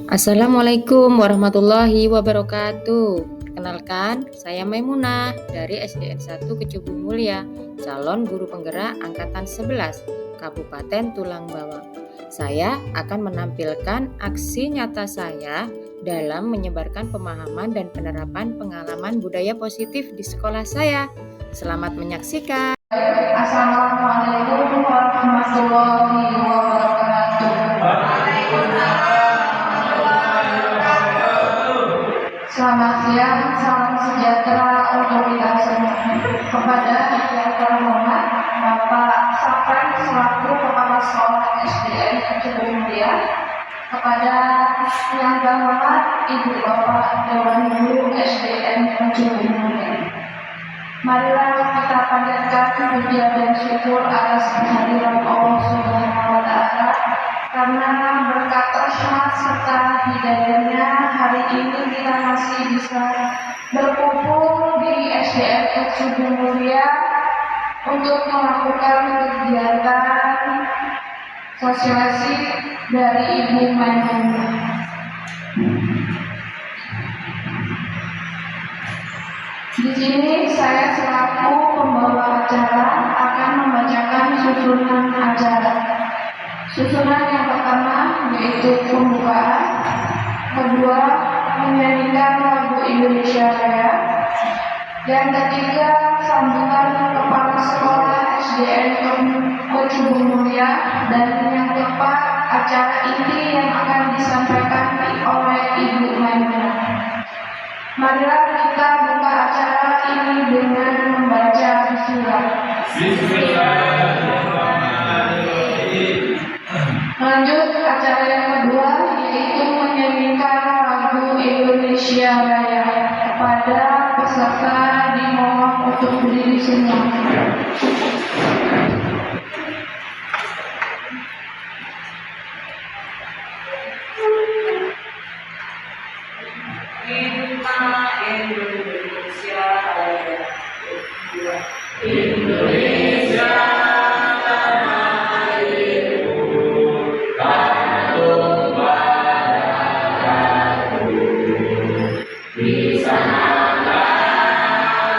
Assalamualaikum warahmatullahi wabarakatuh. Kenalkan, saya Maimunah dari SDN 1 Kecubung Mulia, calon guru penggerak angkatan 11, Kabupaten Tulang Bawang. Saya akan menampilkan aksi nyata saya dalam menyebarkan pemahaman dan penerapan pengalaman budaya positif di sekolah saya. Selamat menyaksikan. Assalamualaikum warahmatullahi wabarakatuh. Selamat siang, salam sejahtera untuk kita semua. Kepada yang terhormat Bapak Sapran selaku Kepala Sekolah SDN Kecubung Mulia, kepada yang terhormat Ibu Bapak Dewan Guru SDN Kecubung Mulia. Marilah kita panjatkan puja dan syukur atas kehadiran Allah Subhanahu wa Ta'ala, karena berkat rahmat serta hidayahnya hari ini kita masih bisa berkumpul di SDN Kecubung Mulia untuk melakukan kegiatan sosialisasi dari Ibu Maimunah. Di sini saya selaku pembawa acara akan membacakan susunan acara. Susunan yang pertama yaitu pembukaan, kedua menyanyikan lagu Indonesia Raya, yang ketiga sambutan Kepala Sekolah SDN Kecubung Mulia, dan yang keempat acara inti yang akan disampaikan oleh Ibu Maimunah. Marilah kita buka acara ini dengan membaca bismillah. Lanjut acara yang kedua yaitu menyanyikan lagu Indonesia Raya. Kepada peserta dimohon untuk berdiri semua. Indonesia tanah airku, kandung padaku. Di sanalah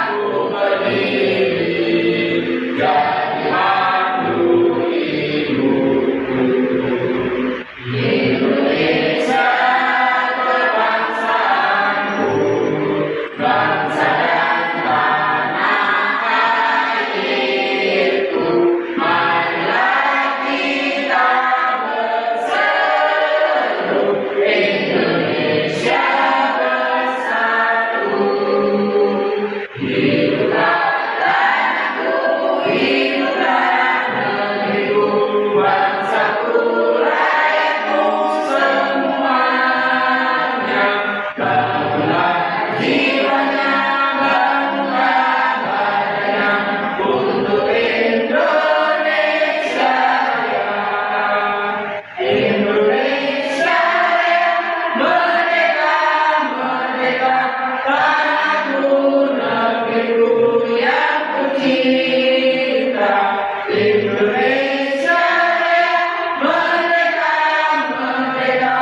aku berdiri, jadi mandu ibuku. Indonesia kerbangsaanku, bangsa dan tanah airku. Marilah kita berseru, Indonesia bersatu. Hiduplah tanahku, hiduplah negeriku, bangsaku, rakyatku semuanya. Bangunlah jiwanya, bangunlah badannya untuk Indonesia Raya. Indonesia Raya, merdeka, merdeka, tanahku, negeriku yang kucinta. Indonesia Raya, merdeka, merdeka,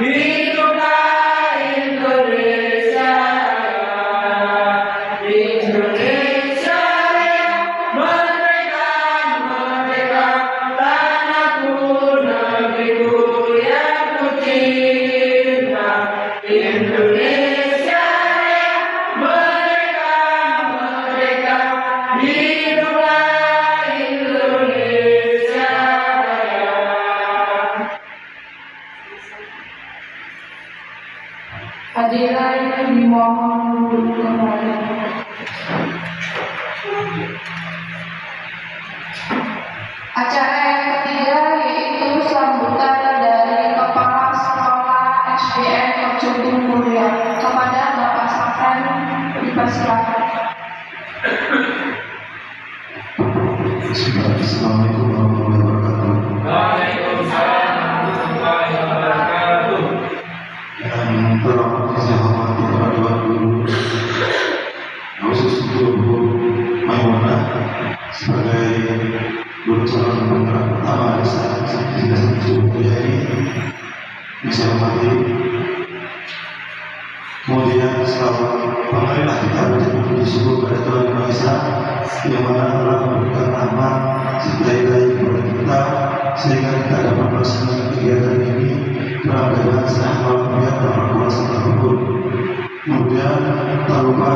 hiduplah Indonesia Raya. Indonesia Raya, merdeka, merdeka, tanahku, negeriku yang kucinta. Indonesia Raya, merdeka, merdeka, hiduplah Indonesia Raya. Hadirin dimohon duduk kembali. Acara yang ketiga yaitu sambutan dari Kepala Sekolah SDN Kecubung Mulia. Kepada Bapak Sapran dipersilakan. Assalamualaikum warahmatullahi wabarakatuh. Waalaikumsalam warahmatullahi wabarakatuh. Yang terhormat saya hormati Bapak Dewan Guru, khusus Guru Maimunah sebagai guru calon penggerak pertama di saat kita ini. Yang saya hormati Kemudian selalu marilah kita berterima syukur kepada Tuhan Yang Maha Esa yang mana telah memberikan rahmat sebaik-baik kepada kita sehingga kita dapat melaksanakan kegiatan ini dalam keadaan sehat walafiat dan berkuasa terhukum. Kemudian tak lupa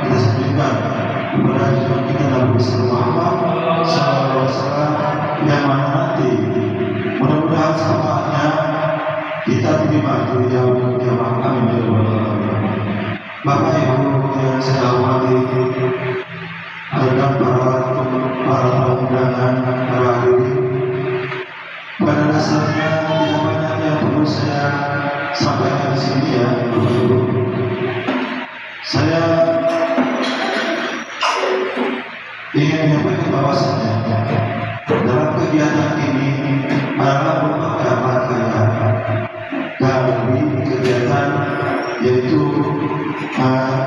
kita sampaikan kepada Tuhan kita Nabi Muhammad SAW yang mana nanti mudah-mudahan syafaatnya kita terima di yaumul qiyamah. Amin ya rabbal alamin. Bapak Ibu yang saya hormati, ada para undangan para hadirin. Pada dasarnya tidak banyak yang perlu saya sampaikan di sini ya, Bapak Ibu. Saya ingin menyampaikan bahwasannya dalam kegiatan ini adalah merupakan rangkaian dari kegiatan yaitu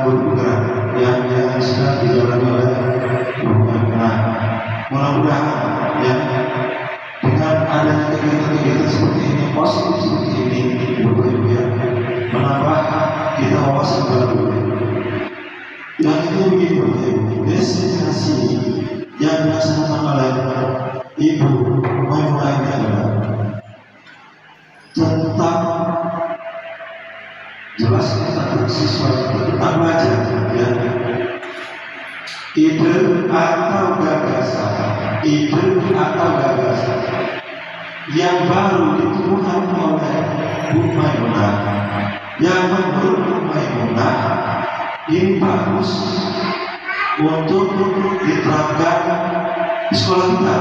bergerak yang sedang dijalani oleh pemerintah. Mudah-mudahan ya dengan adanya kegiatan-kegiatan seperti ini, positif seperti ini, ya, menambah kita wawasan baru. Yang itu begini, destinasi yang dilaksanakan oleh Ibu Maimunah ini adalah tentang jelas tentang siswa tentang belajar ya. Ide atau gagasan yang baru ditemukan oleh Bu Maimunah, yang menurut Bu Maimunah ini bagus untuk diterapkan di sekolah kita,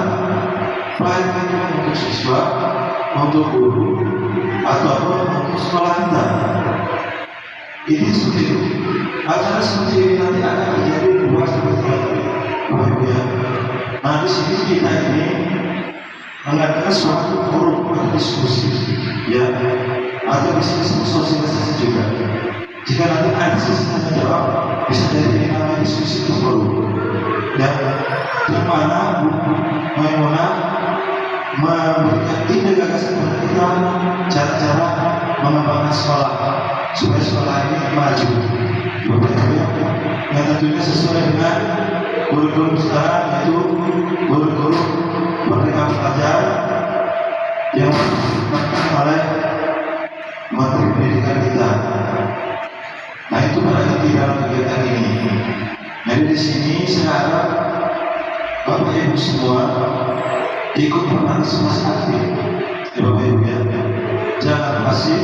baik itu untuk siswa, untuk guru, ataupun untuk sekolah kita. Ini seperti itu. Acara seperti ini nanti akan terjadi 2 sampai 3 kali. Nah di sini kita ini mengadakan suatu forum atau diskusi, ya, atau diskusi sosialisasi juga. Jika nanti ada sesi tanya jawab, bisa jadi namanya diskusi itu forum. Dan di mana Bu Maimunah memberikan ide gagasan kepada kita cara-cara mengembangkan sekolah supaya sekolah ini maju, yang tentunya sesuai dengan kurikulum sekarang, yaitu kurikulum Merdeka Belajar yang ditetapkan oleh Menteri Pendidikan kita. Nah itu pada inti dalam kegiatan ini. Jadi di sini saya harap Bapak Ibu semua ikut berpartisipasi aktif, ya Bapak Ibu ya. Jangan pasif.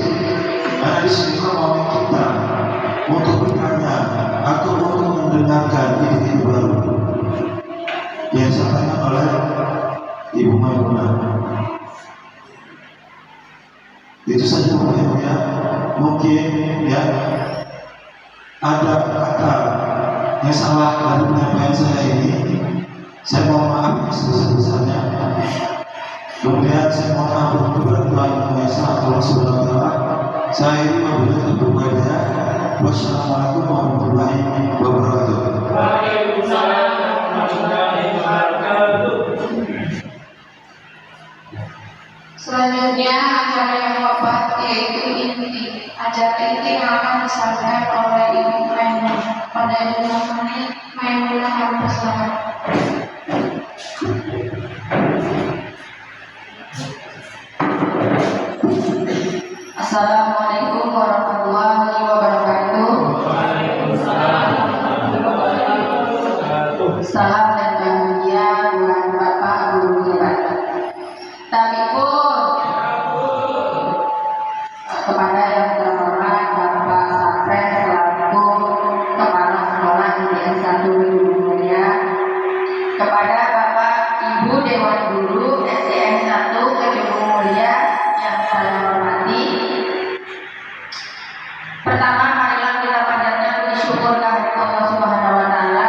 Karena di sini momen kita untuk bertanya atau untuk mendengarkan ide-ide baru yang disampaikan oleh Ibu Maimunah. Itu saja Bapak Ibu ya. Mungkin ya ada kata yang salah dari penyampaian saya ini. Saya mohon maaf sebesar-besarnya. Kemudian saya mohon ampun kepada Tuhan Yang Maha Esa Allah Subhanahu wa Ta'ala. Saya ini memberikan berbahagia. Wassalamualaikum warahmatullahi wabarakatuh. Waalaikumsalam warahmatullahi wabarakatuh. Selanjutnya acara yang keempat yaitu inti. Acara inti yang akan disampaikan oleh Ibu Maimunah. Pada Ibu Maimunah kami persilakan. Assalamualaikum warahmatullahi wabarakatuh. Salam dan bahagia buat Bapak Guru kita. Tapi pun kepada yang terhormat Bapak Sapres selaku Kepala Sekolah IDN 1 Gedung Mulia, kepada Bapak Ibu Dewan Guru SDN 1 Gedung Mulia yang saya hormati. Pertama, marilah kita panjatkan bersyukur kepada Allah Subhanahu wa Ta'ala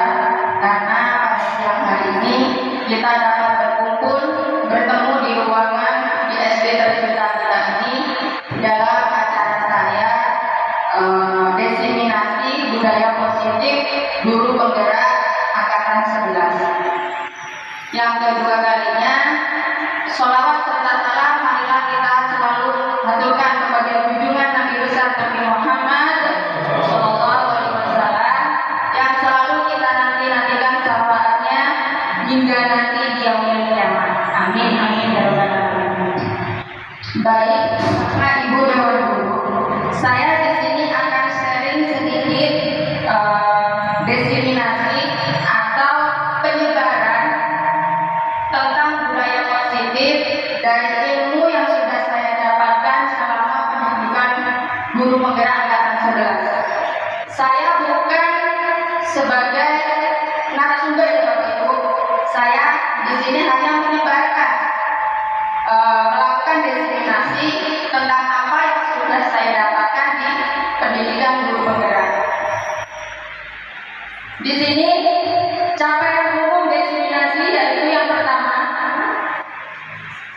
karena pada siang hari ini kita dapat berkumpul bertemu di ruangan di SD tercinta kita ini dalam acara saya diseminasi budaya positif guru penggerak angkatan 11. Yang kedua kalinya, sholawat serta salam marilah kita selalu haturkan kepada junjungan Nabi besar terpilih Guru Penggerak Angkatan 11. Saya bukan sebagai narasumber ya Bapak Ibu. Saya di sini hanya menyebarkan, melakukan diseminasi tentang apa yang sudah saya dapatkan di pendidikan guru penggerak. Di sini capaian umum diseminasi yaitu yang pertama,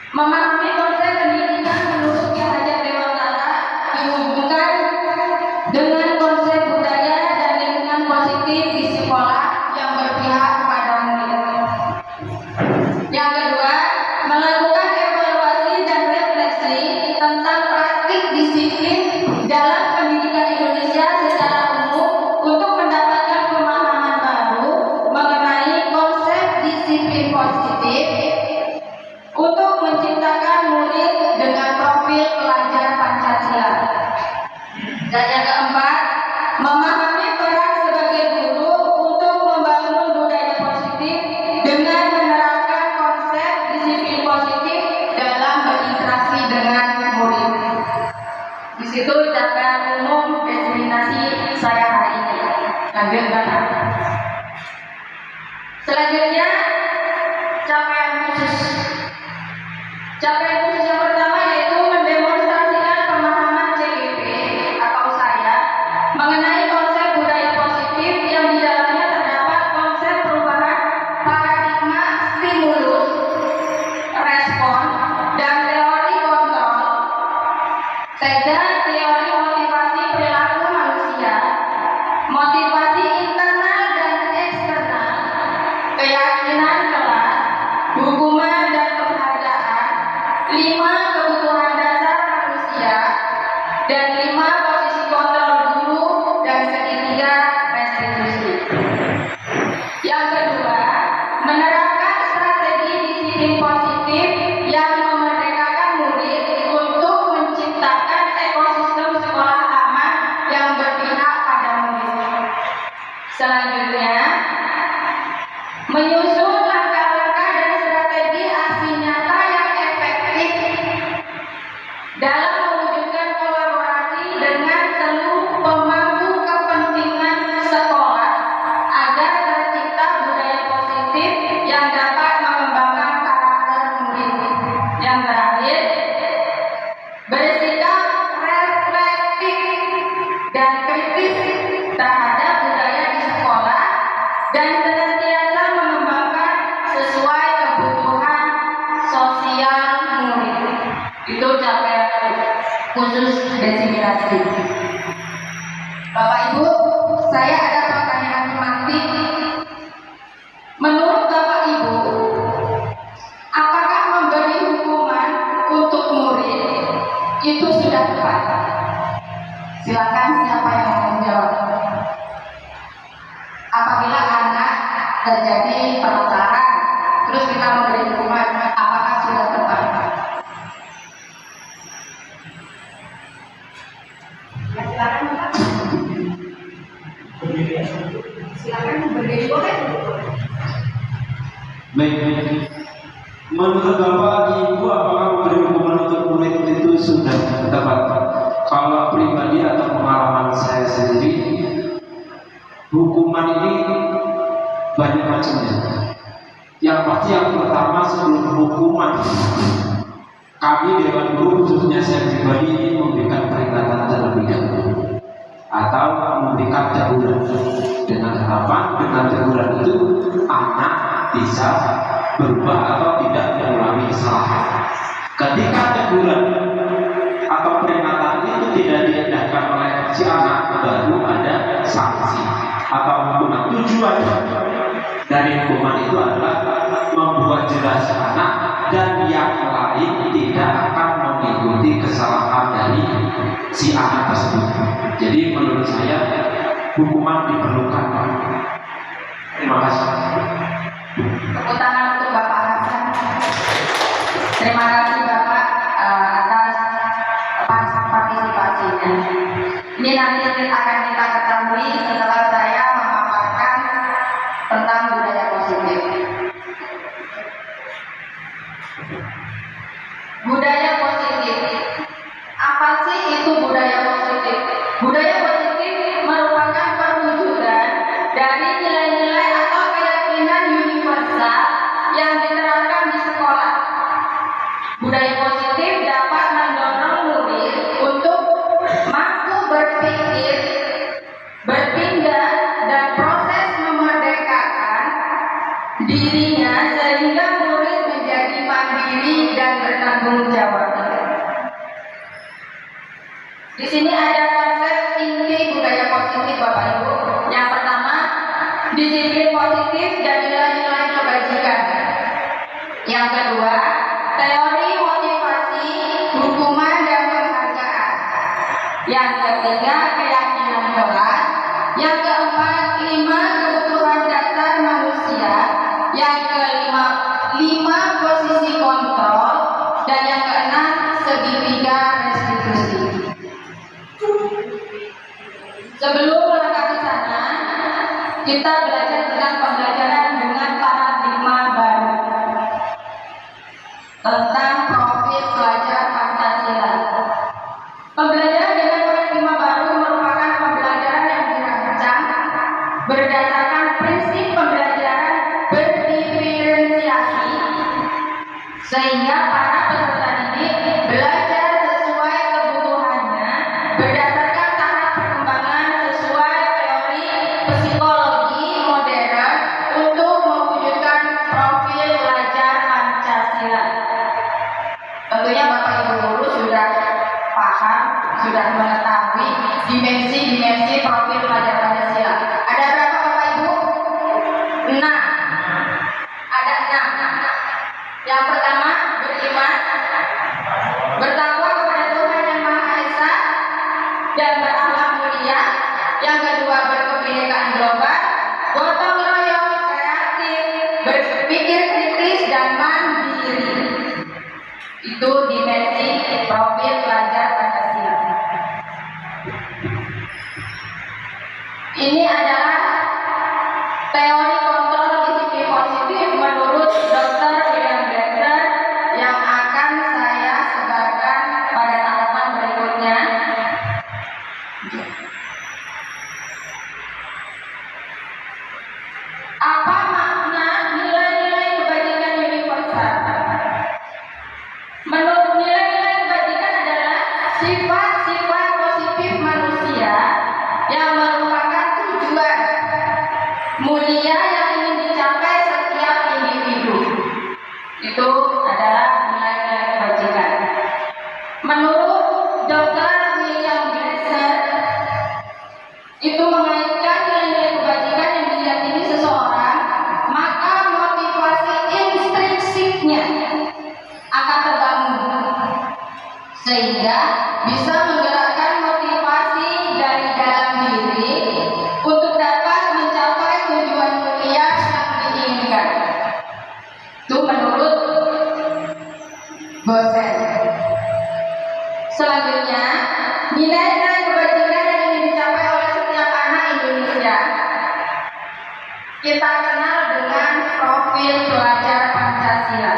memahami konsep pendidikan menurut Ki Hajar Dewantara dihubungkan dengan konsep budaya dan lingkungan positif di sekolah yang berpihak kepada murid. Yang kedua, melakukan evaluasi dan refleksi tentang praktik disiplin dalam pendidikan Indonesia secara umum untuk mendapatkan pemahaman baru mengenai konsep disiplin positif untuk menciptakan murid dengan profil pelajar Pancasila. Dan yang keempat, memahami peran sebagai guru untuk membangun budaya positif dengan menerapkan konsep disiplin positif dalam berinteraksi dengan murid. Di situ capaian umum diseminasi saya hari ini. Lanjut Bapak. Selanjutnya, capaian khusus. Capaian khusus yang pertama yaitu mendemonstrasikan pemahaman CGP atau saya mengenai konsep budaya positif yang di dalamnya terdapat konsep perubahan paradigma stimulus, respon, dan teori kontrol, serta teori motivasi perilaku manusia, motivasi internal dan eksternal, keyakinan kelas, hukuman dan penghargaan, 5 kebutuhan dasar manusia, dan 5 posisi kontrol guru, dan segitiga restitusi. Yang kedua, menerapkan strategi disiplin positif yang memerdekakan murid untuk menciptakan ekosistem sekolah aman yang berpihak pada murid. Selanjutnya, menyusun langkah-langkah dan strategi aksi nyata yang efektif dalam mewujudkan kolaborasi dengan seluruh pemangku kepentingan sekolah agar tercipta budaya positif yang dapat mengembangkan karakter murid. Yang terakhir, bersikap reflektif dan kritis terhadap budaya di sekolah dan senantiasa mengembangkan sesuai kebutuhan sosial murid. Itu capaian khusus diseminasi. Bapak Ibu, saya ada pertanyaan tematik. Menurut Bapak Ibu, apakah memberi hukuman untuk murid itu sudah tepat? Silakan siapa yang mau menjawab. Apabila anak terjadi permasalahan, terus kita memberi hukuman, apakah sudah tepat? Ya, silakan Pak. Silakan berdiri boleh. Baik. Menurut Bapak Ibu, apakah memberi hukuman untuk murid itu sudah tepat? Kalau pribadi atau pengalaman saya sendiri, hukuman ini banyak macamnya. Yang pasti yang pertama, sebelum hukuman, kami Dewan Guru, khususnya saya pribadi, ini memberikan peringatan terlebih dahulu atau memberikan teguran dengan harapan dengan teguran itu anak bisa berubah atau tidak mengulangi kesalahan. Ketika teguran atau peringatan itu tidak diindahkan oleh si anak, baru ada sanksi atau hukuman. Tujuan dari hukuman itu adalah membuat jelas anak dan yang lain tidak akan mengikuti kesalahan dari si anak tersebut. Jadi menurut saya hukuman diperlukan. Terima kasih. Tepuk tangan untuk Bapak Hasan. Terima kasih Bapak atas partisipasinya. Ini nanti akan kita ketahui setelah saya memaparkan tentang budaya positif. Budaya positif. Apa sih itu budaya positif? ada konsep inti budaya positif Bapak Ibu. Yang pertama, disiplin positif dan nilai-nilai kebajikan. Yang kedua, teori motivasi, hukuman dan penghargaan. Yang ketiga, keyakinan kelas. Yang keempat, 5 kebutuhan dasar manusia. Yang kelima, 5 posisi kontrol. Dan yang keenam, segitiga restitusi. Sebelum melangkah ke sana, kita belajar tentang pembelajaran dengan paradigma baru tentang profil pelajar Pancasila. Pembelajaran dengan paradigma baru merupakan pembelajaran yang dirancang berdasarkan prinsip pembelajaran berdiferensiasi, sehingga para peserta didik belajar sesuai kebutuhannya berdasarkan tahap perkembangan sesuai teori psikologi modern untuk mewujudkan profil pelajar Pancasila. Tentunya Bapak Ibu guru sudah paham, sudah mengetahui dimensi-dimensi profil pelajar Pancasila. Ada berapa Bapak Ibu? 6. Ada 6. Yang pertama, beriman, bertakwa kepada Tuhan Yang Maha Esa dan berakhlak mulia. Yang kedua, berkebinekaan global, gotong royong, kreatif, berpikir kritis dan mandiri. Itu dimensi profil pelajar Pancasila. Ini adalah teori kontrol disiplin positif menurut Dr. William Glasser yang akan saya sebarkan pada tahapan berikutnya. Apa makna nilai-nilai kebajikan universal? Menurut nilai-nilai kebajikan adalah sifat-sifat positif manusia yang merupakan tujuan mulia yang ingin dicapai setiap individu. Itu adalah nilai-nilai kebajikan. Menurut Dr. William Glasser, itu mengaitkan nilai-nilai kebajikan yang diyakini seseorang, maka motivasi instrinsiknya akan terbangun, sehingga bisa menggerakkan motivasi dari dalam diri untuk dapat mencapai tujuan mulia yang diinginkan. Itu menurut Glasser. Selanjutnya, nilai-nilai kebajikan yang ingin dicapai oleh setiap anak Indonesia kita kenal dengan profil pelajar Pancasila.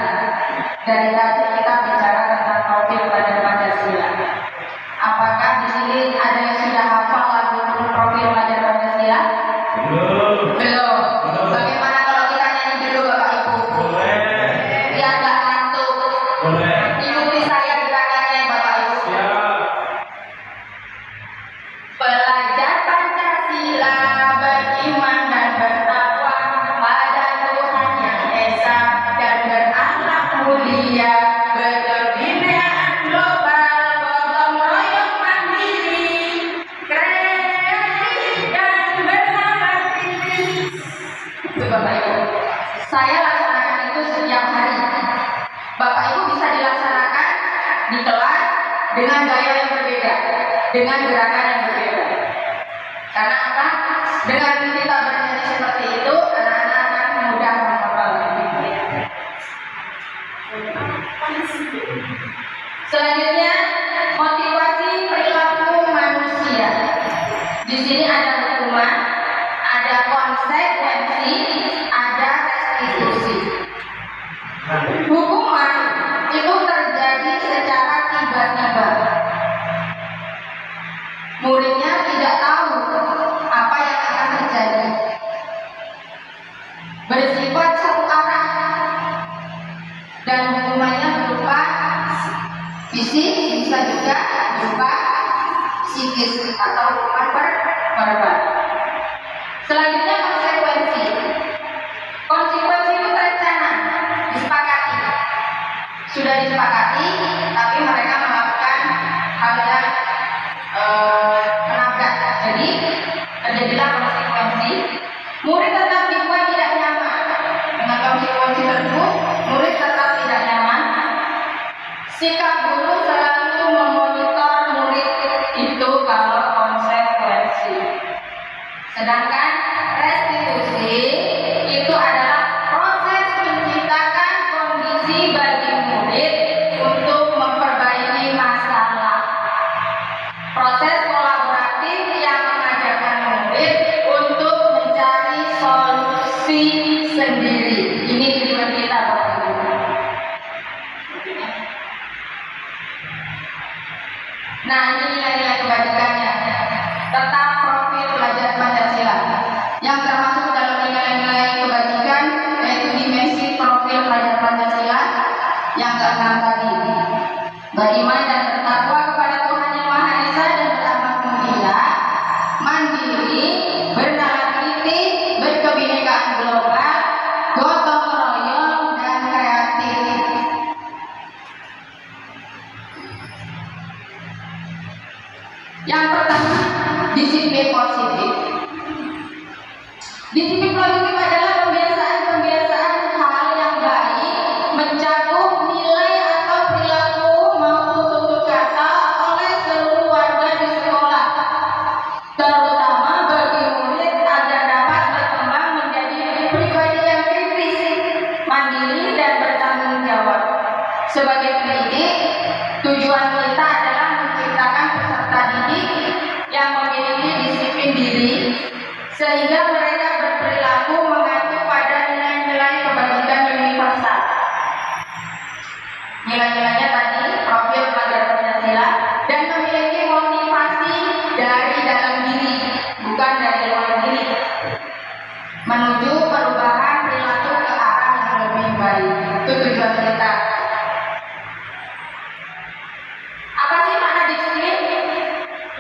Dari tadi kita bicara tentang profil pelajar Pancasila. Apakah di sini ada yang sudah hafal lagu profil pelajar Pancasila? Belum. Bagaimana kalau kita nyanyi dulu Bapak Ibu? Biar nggak ngantuk. Ikuti saya gerakannya Bapak Ibu. Pelajar Pancasila beriman dan bertakwa pada Tuhan Yang Esa dan berakhlak mulia, berkebinekaan global, gotong royong mandiri, kreatif dan bernalar kritis. Itu Bapak Ibu. Saya laksanakan itu setiap hari. Bapak Ibu bisa dilaksanakan di kelas dengan gaya yang berbeda, dengan gerakan yang berbeda. Karena apa? Dengan kita bernyanyi seperti itu, anak-anak akan mudah menghafal. Selanjutnya, motivasi perilaku manusia. Di sini ada hukuman, ada konsekuensi, ada restitusi. Hukuman itu terjadi secara tiba-tiba. Muridnya tidak tahu apa yang akan terjadi. Bersifat satu arah. Dan hukumannya berupa fisik, bisa juga berupa psikis atau hukuman verbal. Selanjutnya konsekuensi. Konsekuensi itu terencana, disepakati. Sudah disepakati, tapi mereka melakukan hal yang Jadi terjadilah konsekuensi murid tetap dibuat tidak nyaman. Dengan konsekuensi tersebut, murid tetap tidak nyaman. Sikap guru selalu memonitor murid itu kalau konsekuensi. Sedangkan restitusi itu adalah proses menciptakan kondisi bagi murid untuk memperbaiki masalah. Proses kolaboratif yang mengajarkan murid untuk mencari solusi sendiri. Ini tujuan kita, Bapak Ibu. Nah, ini nilai-nilai kebajikannya. Tetap profil belajar Pancasila. Yang termasuk dalam nilai-nilai kebajikan yaitu dimensi profil belajar Pancasila yang keenam tadi. Beriman dan bertakwa kepada Tuhan Yang Maha Esa dan beramal mulia, mandiri, bernalar kritis, berkebinekaan global, gotong royong dan kreatif. Yang pertama, disiplin positif. Disiplin positif adalah pembiasaan-pembiasaan hal yang baik, mencakup nilai atau perilaku maupun tutur kata oleh seluruh warga di sekolah, terutama bagi murid agar dapat berkembang menjadi pribadi yang kritis, mandiri dan bertanggung jawab. Sebagai pendidik, tujuan kita adalah menciptakan peserta didik yang memiliki disiplin diri sehingga mereka berperilaku mengacu pada nilai-nilai kebajikan universal. Nilai-nilainya tadi profil belajar Pancasila dan memiliki motivasi dari dalam diri, bukan dari luar diri, menuju perubahan perilaku ke arah yang lebih baik. Itu tujuan kita. Apa sih makna disiplin?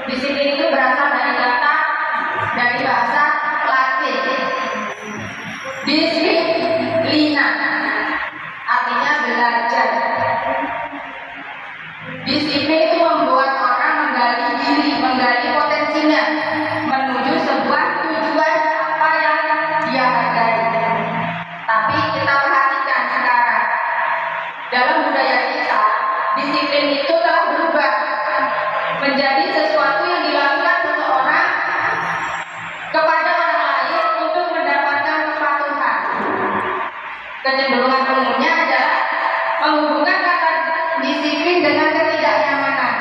Disiplin itu berasal dari bahasa Latin. Disiplina artinya belajar. Disiplin itu membuat orang menggali diri, menggali potensinya menuju sebuah tujuan apa yang dia hargai. Tapi kita perhatikan sekarang dalam budaya kita, disiplin itu telah berubah menjadi sesuatu yang dilakukan seseorang kepada orang lain untuk mendapatkan kepatuhan. Kecenderungan umumnya adalah menghubungkan kata disiplin dengan ketidaknyamanan.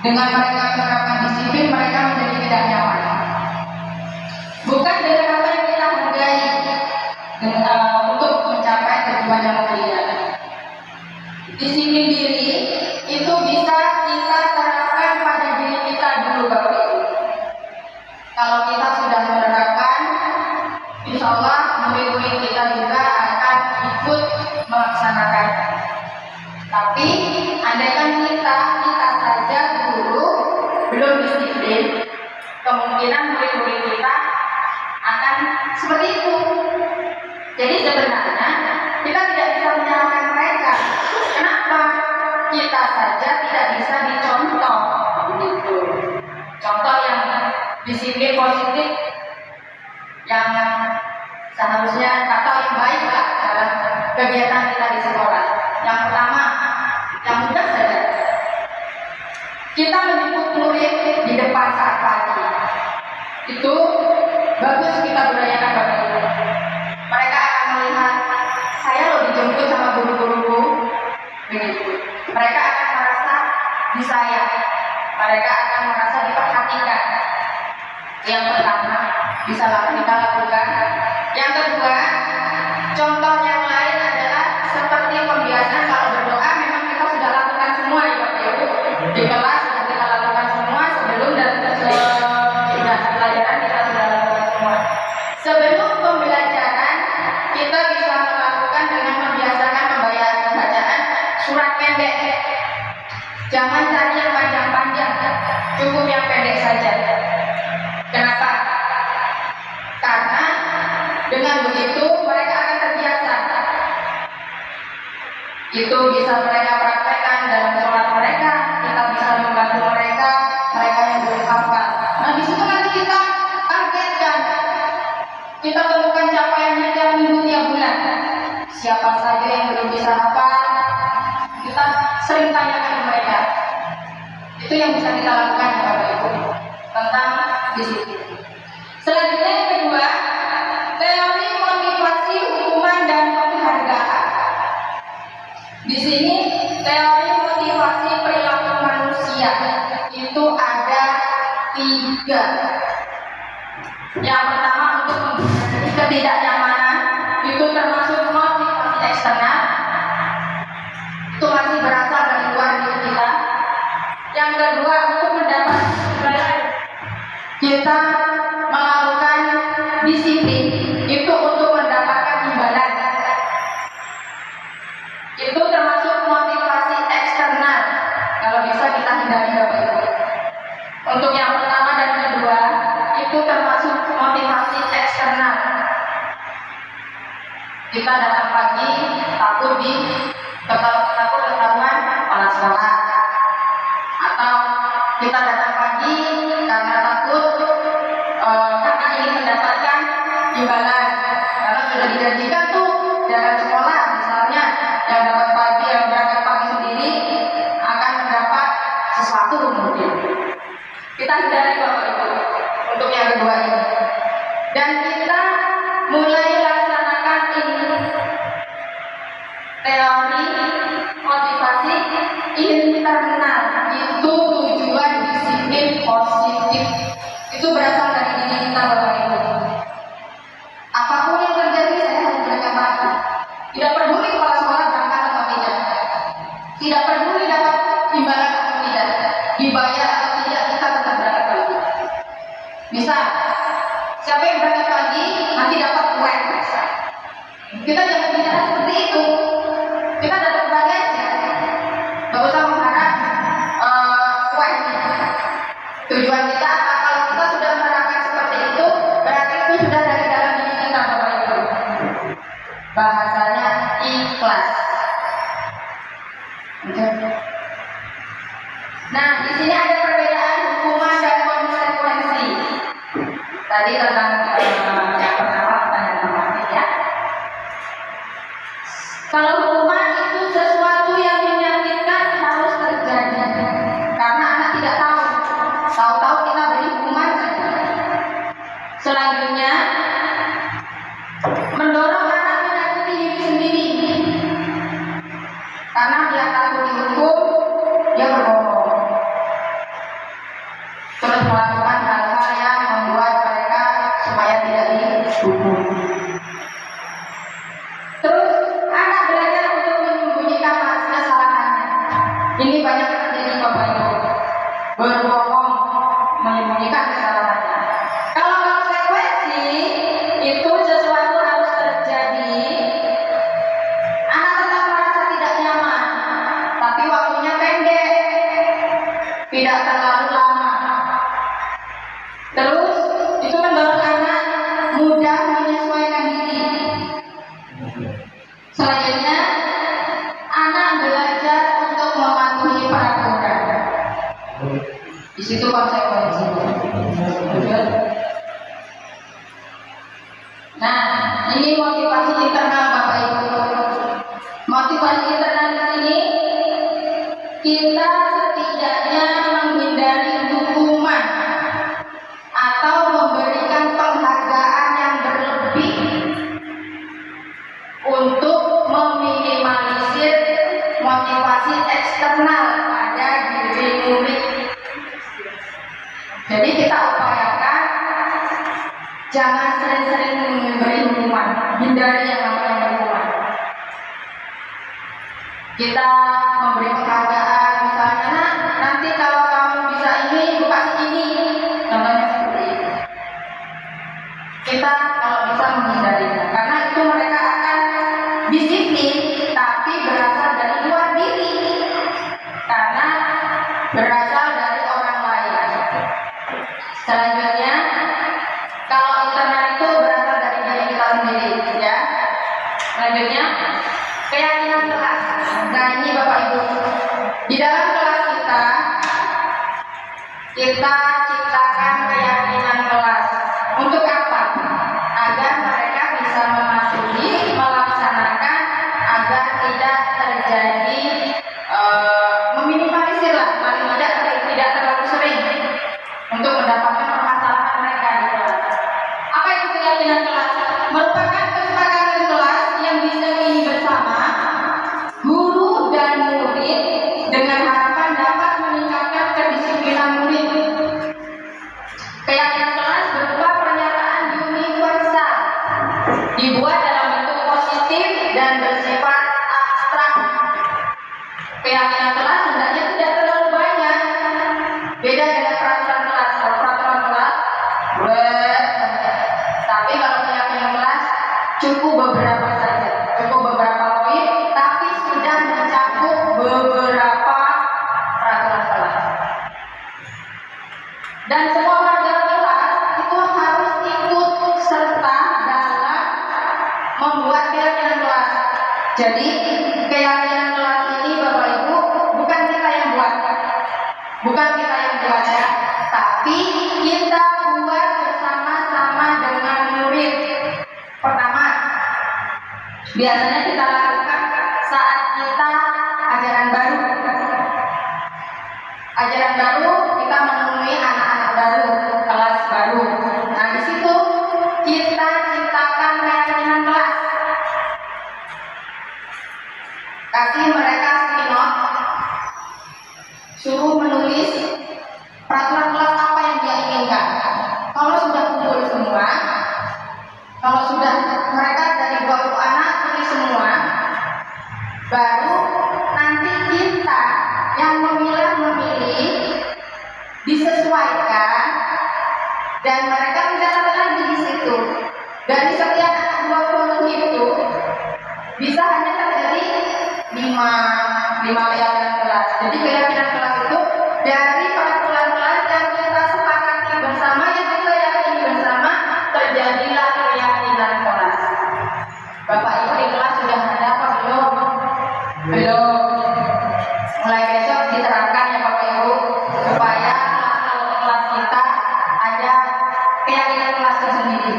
Dengan mereka menerapkan disiplin, mereka menjadi tidak nyaman. Bukan dengan apa yang kita hargai untuk mencapai tujuan yang mulia. Disiplin diri itu bisa kita terapkan pada diri kita dulu, Bapak Ibu. Kalau kita sudah menerapkan, insya Allah murid-murid kita juga akan ikut melaksanakan. Tapi andaikan kita saja guru belum disiplin, kemungkinan murid-murid kita akan seperti itu. Jadi sebenarnya kita tidak bisa menyalahkan mereka. Kenapa? Kita saja tidak bisa dicontoh, begitu. Contoh yang disiplin positif yang seharusnya atau yang baik lah dalam kegiatan kita di sekolah. Yang pertama, yang mudah saja, kita menjemput murid di depan saat pagi. Itu bagus kita budayakan, Bapak Ibu. Mereka akan melihat saya loh dijemput sama guru-guruku, begitu. Mereka akan merasa disayang, mereka akan merasa diperhatikan. Yang pertama bisa kita lakukan. Yang kedua, contoh yang lain adalah seperti pembiasaan kalau berdoa memang kita sudah lakukan semua ya Bapak Ibu. Di kelas sudah kita lakukan semua sebelum dan sudah pelajaran kita sudah lakukan semua. Sebelum pembelajaran kita bisa melakukan dengan membiasakan pembacaan surat pendek. Jangan cari yang panjang-panjang, cukup yang pendek saja. Kenapa? Karena dengan begitu mereka akan terbiasa. Itu bisa mereka praktekkan dalam sholat mereka. Kita bisa membantu mereka yang belum hafal. Nah, di situ nanti kita targetkan, kita temukan capaiannya tiap minggu, tiap bulan. Siapa saja yang belum bisa hafal, kita sering tanyakan ke mereka. Itu yang bisa kita lakukan ya Bapak Ibu tentang disiplin. Selanjutnya yang kedua, teori motivasi hukuman dan penghargaan. Di sini teori motivasi perilaku manusia itu ada 3. Yang pertama, untuk menghindari ketidaknyamanan, itu termasuk motivasi eksternal, itu masih berasal dari luar diri kita. Yang kedua, untuk mendapat imbalan, kita melakukan disiplin itu untuk mendapatkan imbalan, itu termasuk motivasi eksternal. Kalau bisa kita hindari Bapak Ibu. Untuk yang pertama dan kedua itu termasuk motivasi eksternal. Kita datang pagi takut ketahuan kepala sekolah, atau kita datang pagi karena takut karena ingin mendapatkan imbalan, karena sudah dijanjikan tuh dalam sekolah misalnya yang dapat pagi, yang berangkat pagi sendiri akan mendapat sesuatu mungkin. Kita hindari Bapak Ibu untuk yang kedua ini, dan kita mulai laksanakan ini teori motivasi internal, itu tujuan disiplin positif. Itu berasal dari diri kita Bapak Ibu. Apapun yang terjadi saya harus berangkat pagi. Tidak peduli kepala sekolah berangkat atau tidak, tidak peduli dapat imbalan atau tidak, dibayar atau tidak, kita tetap berangkat pagi. Misal siapa yang berangkat pagi nanti dapat uang. Kita jangan bicara seperti itu. Kita dapat uang aja, nggak usah mengharap uang. Tujuan kita apa? Kalau kita sudah menerapkan seperti itu, berarti itu sudah dari dalam diri kita Bapak Ibu. Bahasanya ikhlas. Nah, di sini ada perbedaan hukuman dan konsekuensi. Tadi tentang yang pertama pertanyaan normatif ya. Kalau hukuman itu sesuatu yang menyakitkan harus terjadi, karena anak tidak tahu kita beri hukuman saja. Selanjutnya, mendorong anak menyakiti diri sendiri, karena dia takut dihukum, dia berbohong, terus melakukan hal-hal yang membuat mereka supaya tidak dihukum. Terus anak belajar untuk menyembunyikan kesalahannya. Ini banyak terjadi Bapak Ibu, berbohong, menyembunyikan kesalahannya. Kalau konsekuensi itu sesuatu harus terjadi, anak tetap merasa tidak nyaman, tapi waktunya pendek, tidak terlalu lama. Terus itu mendorong anak mudah menyesuaikan diri. Selanjutnya, anak belajar untuk mematuhi peraturan. Di situ konsekuensi. Nah, ini motivasi internal Bapak Ibu. Motivasi internal di sini, kita setidaknya menghindari hukuman atau memberikan penghargaan yang berlebih untuk meminimalisir motivasi eksternal pada diri murid. Jadi kita upayakan jangan sering-sering memberi hukuman, hindari yang namanya hukuman. Kita memberi penghargaan, misalnya, nah, nanti kalau kamu bisa ini, ibu kasih ini, contohnya seperti itu. Kita kalau bisa menghindarinya, karena itu mereka akan disiplin, tapi berasal dari luar diri, karena berasal dari orang lain. Selanjutnya, kalau internal itu berasal dari diri kita sendiri, ya. Selanjutnya, keyakinan kelas. Nah, ini Bapak Ibu, di dalam kelas kita ciptakan keyakinan Keyakinan kelas berupa pernyataan universal, dibuat dalam bentuk positif dan bersifat abstrak. Keyakinan kelas sebenarnya tidak terlalu banyak. Beda dengan peraturan kelas. Kalau peraturan kelas, tapi kalau keyakinan kelas cukup beberapa saja, cukup beberapa poin, tapi sudah mencakup beberapa peraturan kelas. Dan semua warga kelas itu harus ikut serta dalam membuat keyakinan kelas. Jadi keyakinan kelas ini Bapak Ibu bukan kita yang buat, bukan kita yang buat ya, tapi kita buat bersama-sama dengan murid. Pertama, biasanya kita lakukan saat kita ajaran baru. Ajaran baru kita menemui anak-anak baru, kelas baru. Nah di situ kita ciptakan keyakinan kelas. Kasih mereka screenshot, suruh menulis peraturan kelas apa yang dia inginkan. Kalau sudah kumpul semua, kalau sudah mereka dari 20 anak tulis semua, baru nanti kita yang memilih disesuaikan dan mereka mencatat lagi di situ. Dari setiap anak 20 itu bisa hanya terjadi 5 keyakinan kelas. Jadi keyakinan kelas itu dari peraturan kelas yang kita sepakati bersama, yang kita yakini bersama, terjadilah keyakinan kelas. Bapak Ibu di kelas sudah ada apa belum? Belum. Mulai besok diterapkan ya Bapak Ibu, supaya kelas kita ada keyakinan kelas tersendiri.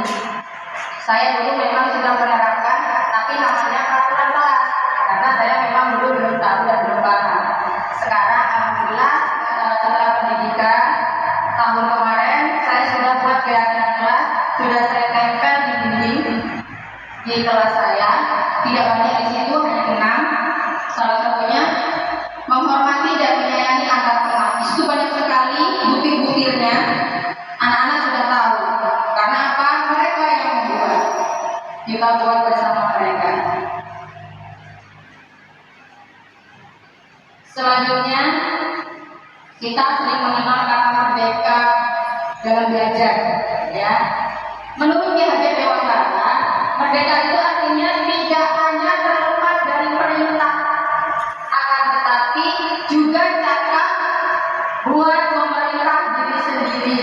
Saya dulu memang sudah menerapkan, tapi namanya peraturan kelas, karena saya memang dulu belum tahu dan belum paham. Sekarang alhamdulillah setelah pendidikan tahun kemarin saya sudah buat keyakinan kelas, sudah saya tempel di dinding di kelas saya. Tidak banyak di situ, hanya 6. Salah satunya menghormati dan menyayangi antar kelas. Itu banyak sekali butir-butirnya. Anak-anak sudah tahu. Karena apa? Mereka yang membuat. Kita buat bersama mereka. Selanjutnya, kita sering mengenal kata merdeka dalam belajar, ya. Menurut Ki Hajar Dewantara, merdeka itu artinya tidak hanya terlepas dari perintah, akan tetapi juga cakap buat memerintah diri sendiri.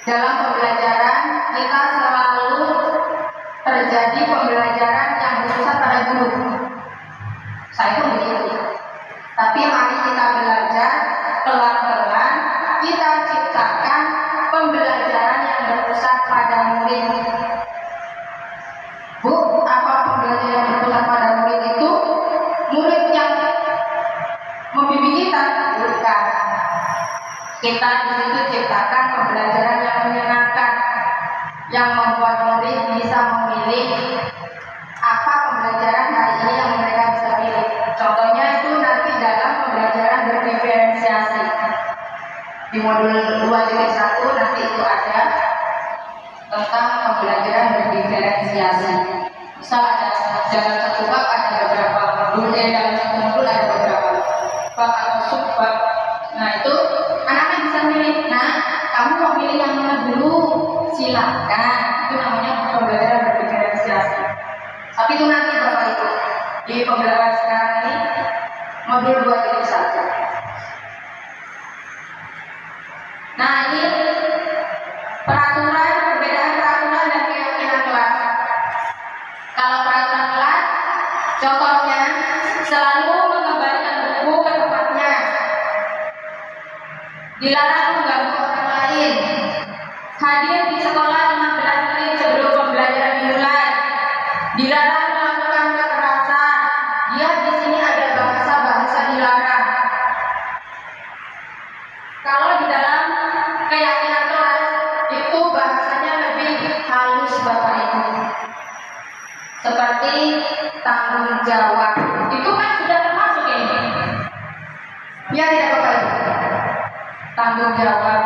Dalam pembelajaran kita selalu terjadi pembelajaran yang berpusat pada guru. Saya pun begitu. Tapi mari kita belajar pelan-pelan, kita ciptakan pembelajaran yang berpusat pada murid. Bu, apa pembelajaran yang berpusat pada murid itu? Murid yang membimbing kita, bukan. Kita di situ ciptakan pembelajaran yang menyenangkan, yang membuat murid bisa memilih apa pembelajaran hari ini yang mereka bisa pilih. Contohnya itu nanti dalam pembelajaran berdiferensiasi. Di modul 2.1 nanti itu ada tentang pembelajaran berdiferensiasi. Misal ada dalam satu bab ada beberapa modul, dalam satu modul ada beberapa bab atau subbab. Nah itu anak-anak bisa milih. Nah, kamu mau pilih yang mana dulu? Silakan. Itu namanya pembelajaran berdiferensiasi. Tapi itu nanti Bapak Ibu di pembelajaran sekarang ini modul 2.1. Nah ini peraturan, perbedaan peraturan dan keyakinan kelas. Kalau peraturan kelas, contohnya selalu mengembalikan buku ke tempatnya, dilarang mengganggu orang lain, hadir di sekolah 15 menit sebelum pembelajaran dimulai, dilarang melakukan kekerasan. Lihat di sini ada bahasa-bahasa dilarang. Kalau di dalam keyakinan kelas itu bahasanya lebih halus Bapak Ibu. Seperti tanggung jawab. Itu kan sudah termasuk ya ini. Ya tidak Bapak Ibu. Tanggung jawab.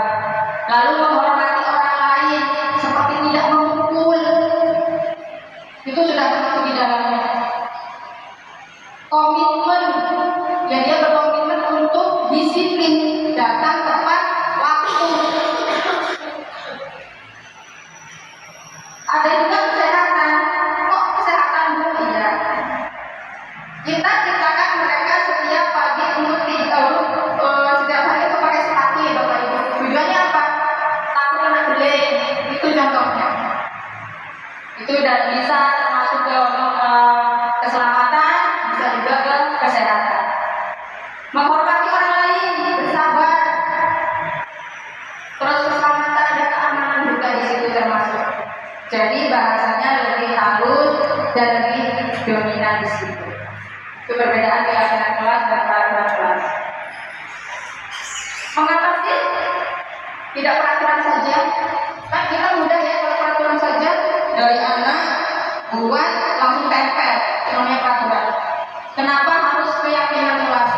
Itu udah bisa termasuk ke keselamatan, bisa juga ke kesehatan. Menghormati orang lain, bersabar. Terus keselamatan dan keamanan juga di situ termasuk. Jadi bahasanya lebih halus dan lebih dominan di situ. Itu perbedaan keyakinan kelas dan peraturan kelas. Mengapa sih tidak peraturan saja? Kan kita mudah ya kalau peraturan saja, dari anak buat langsung tempel namanya peraturan. Kenapa harus keyakinan kelas?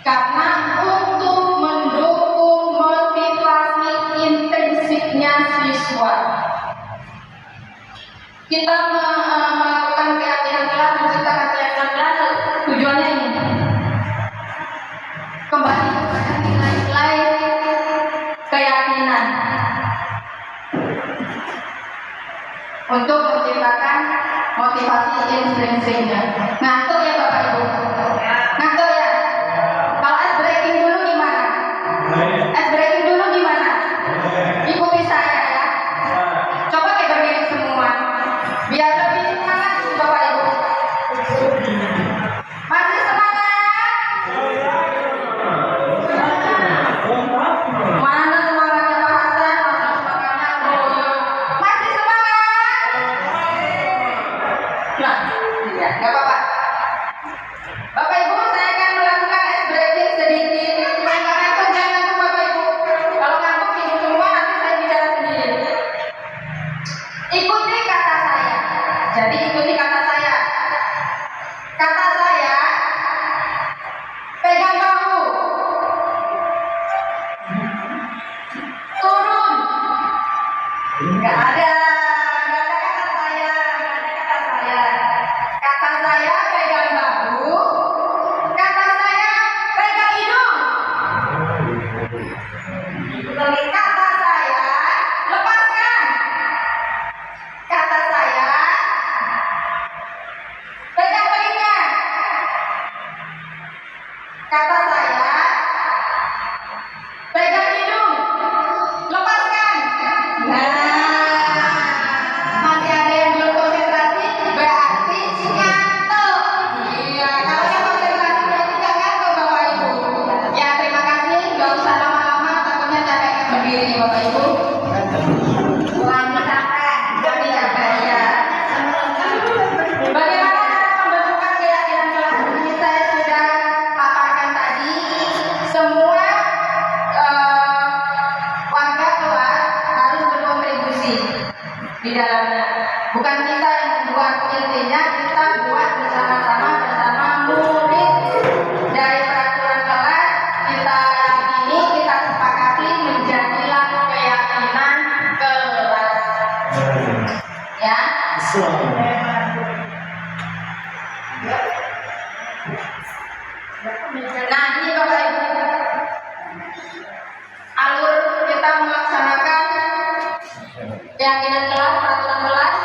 Karena untuk mendukung motivasi intensifnya siswa. Kita melakukan keyakinan kelas, menciptakan keyakinan kelas, tujuannya ini kembali kepada nilai-nilai keyakinan untuk menciptakan motivasi intrinsiknya. Ngantuk ya Bapak Ibu? Ngantuk ya? Kalau ice breaking dulu gimana? Ice breaking dulu gimana? Ikuti saya ya. Coba kita berdiri semua. Biar lebih semangat Bapak Ibu. Masih semangat? Mana semangatnya Pak Hasan? Mana semangatnya Boyo? Masih semangat? Nah, iya, nggak apa-apa. Bapak Ibu, saya akan melakukan ice breaking sedikit. Supaya nggak ngantuk, jangan ngantuk Bapak Ibu. Kalau ngantuk tidur semua, nanti saya bicara sendiri. Ikuti kata saya. Jadi ikuti kata saya. Kata saya, pegang bahu. Turun. Nggak ada kata saya, nggak ada kata saya. Kata saya pegang bahu. Kata saya pegang hidung. Kata saya lepaskan. Kata saya pegang telinga. Kata saya pegang hidung. Lepaskan. Nah, masih ada yang belum konsentrasi, berarti ngantuk. Iya, kalau yang konsentrasi berarti nggak ngantuk Bapak Ibu. Ya, terima kasih. Nggak usah lama-lama, takutnya capek berdiri Bapak Ibu. Lagi capek, jadi capek ya. Bagaimana cara pembentukan keyakinan kelas ini saya sudah paparkan tadi. Semua warga kelas harus berkontribusi di dalamnya. Bukan kita yang membuat, intinya kita buat bersama-sama bersama murid. Dari peraturan kelas kita yakini, kita sepakati menjadilah keyakinan kelas. Ya. Nah, ini Bapak Ibu, alur kita melaksanakan keyakinan kelas, peraturan kelas.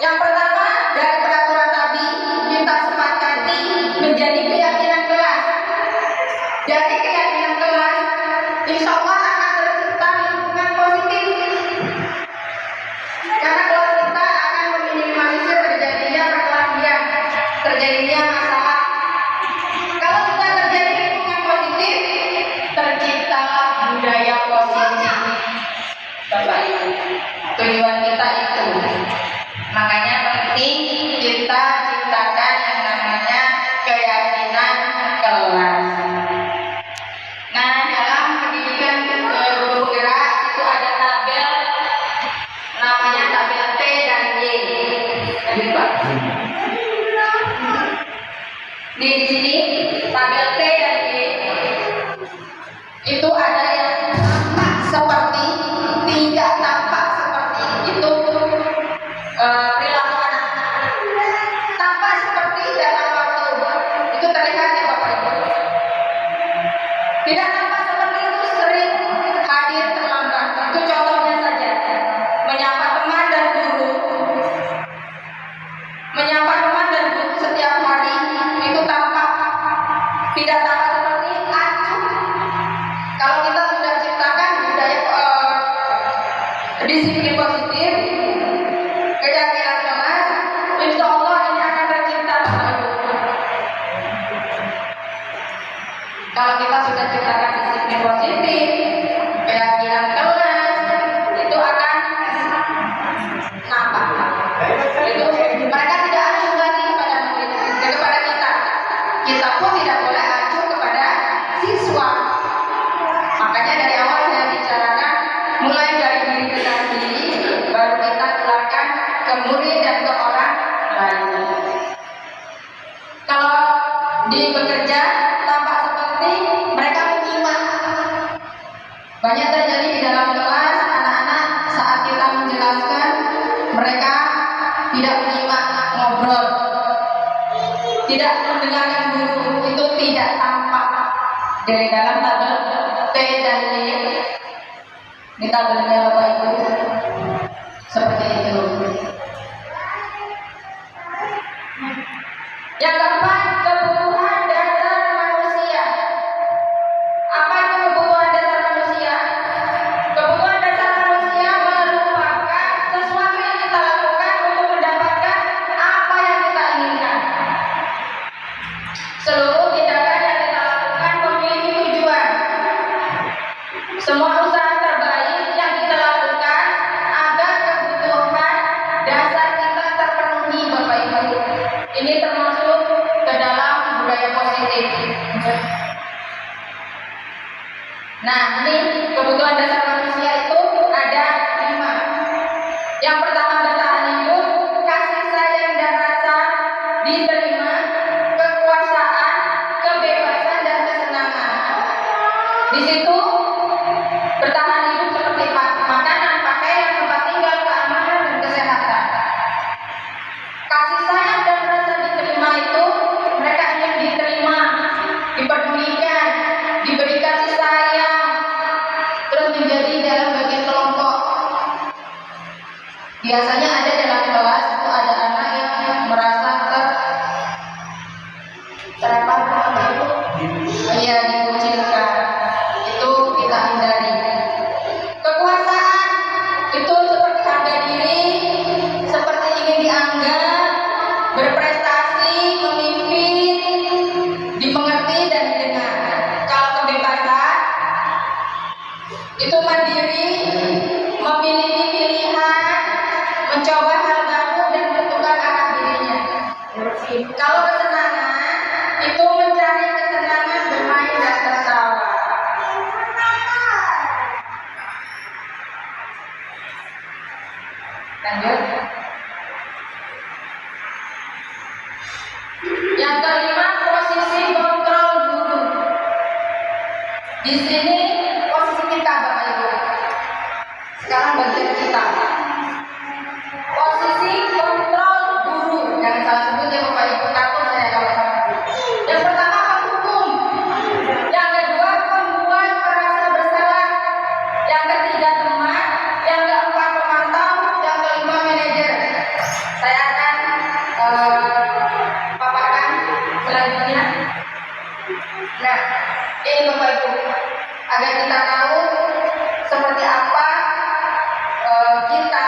Yang pertama, dari peraturan tadi kita sepakati menjadi keyakinan kelas. Jadi keyakinan kelas, insya Allah akan tercipta lingkungan positif. Karena kelas kita akan meminimalisir terjadinya perkelahian, terjadinya masalah. Kalau sudah terjadi lingkungan positif, terciptalah budaya positif. Bapak Ibu, tujuan kita itu. Makanya penting kita ciptakan yang namanya keyakinan kelas. Nah, dalam pendidikan guru gerak itu ada tabel namanya tabel T dan Y. Jadi Pak, di sini tabel T dan Y itu ada yang tampak seperti, tidak tampak seperti. Itu perilaku anak. Tampak seperti dalam waktu itu terlihat ya Bapak Ibu. Tidak tampak seperti itu sering hadir terlambat. Itu contohnya saja. Menyapa teman dan guru. Menyapa teman dan guru setiap hari itu tampak tidak Banyak terjadi di dalam kelas, anak-anak saat kita menjelaskan, mereka tidak menyimak ngobrol, tidak mendengarkan guru. Itu tidak tampak dari dalam tabel P dan D. Ini tabelnya Bapak Ibu, seperti itu. Yang keempat, kebutuhan dasar manusia. Apa itu kebutuhan dasar manusia? Kebutuhan dasar manusia merupakan sesuatu yang kita lakukan untuk mendapatkan apa yang kita inginkan. Seluruh tindakan yang kita lakukan memiliki tujuan. Semua usaha terbaik yang kita lakukan agar kebutuhan dasar kita terpenuhi, Bapak Ibu. Ini termasuk ke dalam budaya positif. Nah, ini kebutuhan dasar manusia itu ada 5. Yang pertama, bertahan hidup, kasih sayang dan rasa diterima, kekuasaan, kebebasan dan kesenangan. Di situ bertahan hidup seperti makanan, pakaian, tempat tinggal, keamanan dan kesehatan. Kasih sayang dan rasa diterima itu mereka ingin diterima, dipedulikan, diberi kasih sayang, terus menjadi dalam bagian kelompok. Biasanya ada dalam kelas itu ada anak yang merasa terapa itu, iya, dikucilkan. Itu kita hindari. Kekuasaan itu seperti harga diri, seperti ingin dianggap, berprestasi, memimpin, dimengerti dan didengar. Kalau kebebasan itu mandiri, memiliki pilihan, mencoba hal baru dan menentukan arah dirinya. Kalau kesenangan itu mencari kesenangan bermain dan tertawa. Lanjut. Yang kelima, posisi kontrol guru. Di sini posisi kita, Bapak Ibu. Sekarang bagian kita. Posisi kontrol guru. Jangan salah sebut ya Bapak Ibu, takut saya kalau salah. Yang pertama, penghukum. Yang kedua, pembuat merasa bersalah. Yang ketiga, teman. Yang keempat, pemantau. Yang kelima, manajer. Saya akan paparkan selanjutnya. Nah, ini Bapak Ibu, agar kita tahu seperti apa kita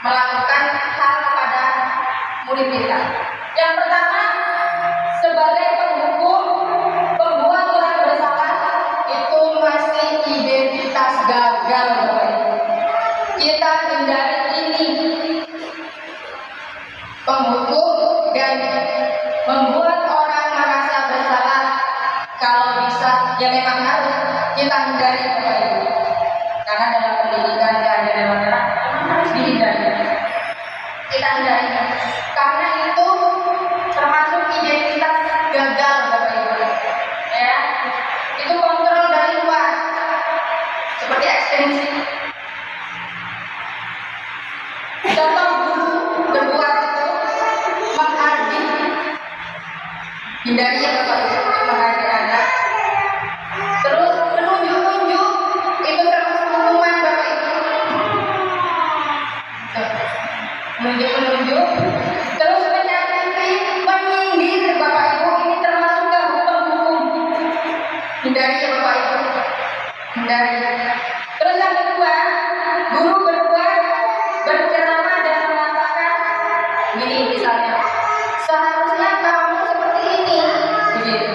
melakukan hal kepada murid kita. Yang pertama, sebagai penghukum, pembuat orang bersalah itu masih identitas gagal, Bapak Ibu. Kita hindari ini. Penghukum dan membuat orang merasa bersalah, kalau bisa ya memang harus kita hindari, Bapak Ibu. Karena dalam pendidikan dan dalam harus dihindari. Kita hindari. Karena itu termasuk identitas gagal, Bapak Ibu. Ya, itu kontrol dari luar, seperti ekstensi. Contoh guru berbuat itu menghardik, hindari ya Bapak Ibu, menghardik anak. Terus menunjuk-nunjuk, itu termasuk hukuman, Bapak Ibu. Menunjuk-menunjuk, terus menyakiti, menyindir, Bapak Ibu, ini termasuk ke hukum. Hindari ya Bapak Ibu, hindari. Terus yang kedua, guru berceramah dan mengatakan gini, misalnya, seharusnya kamu seperti ini, begitu.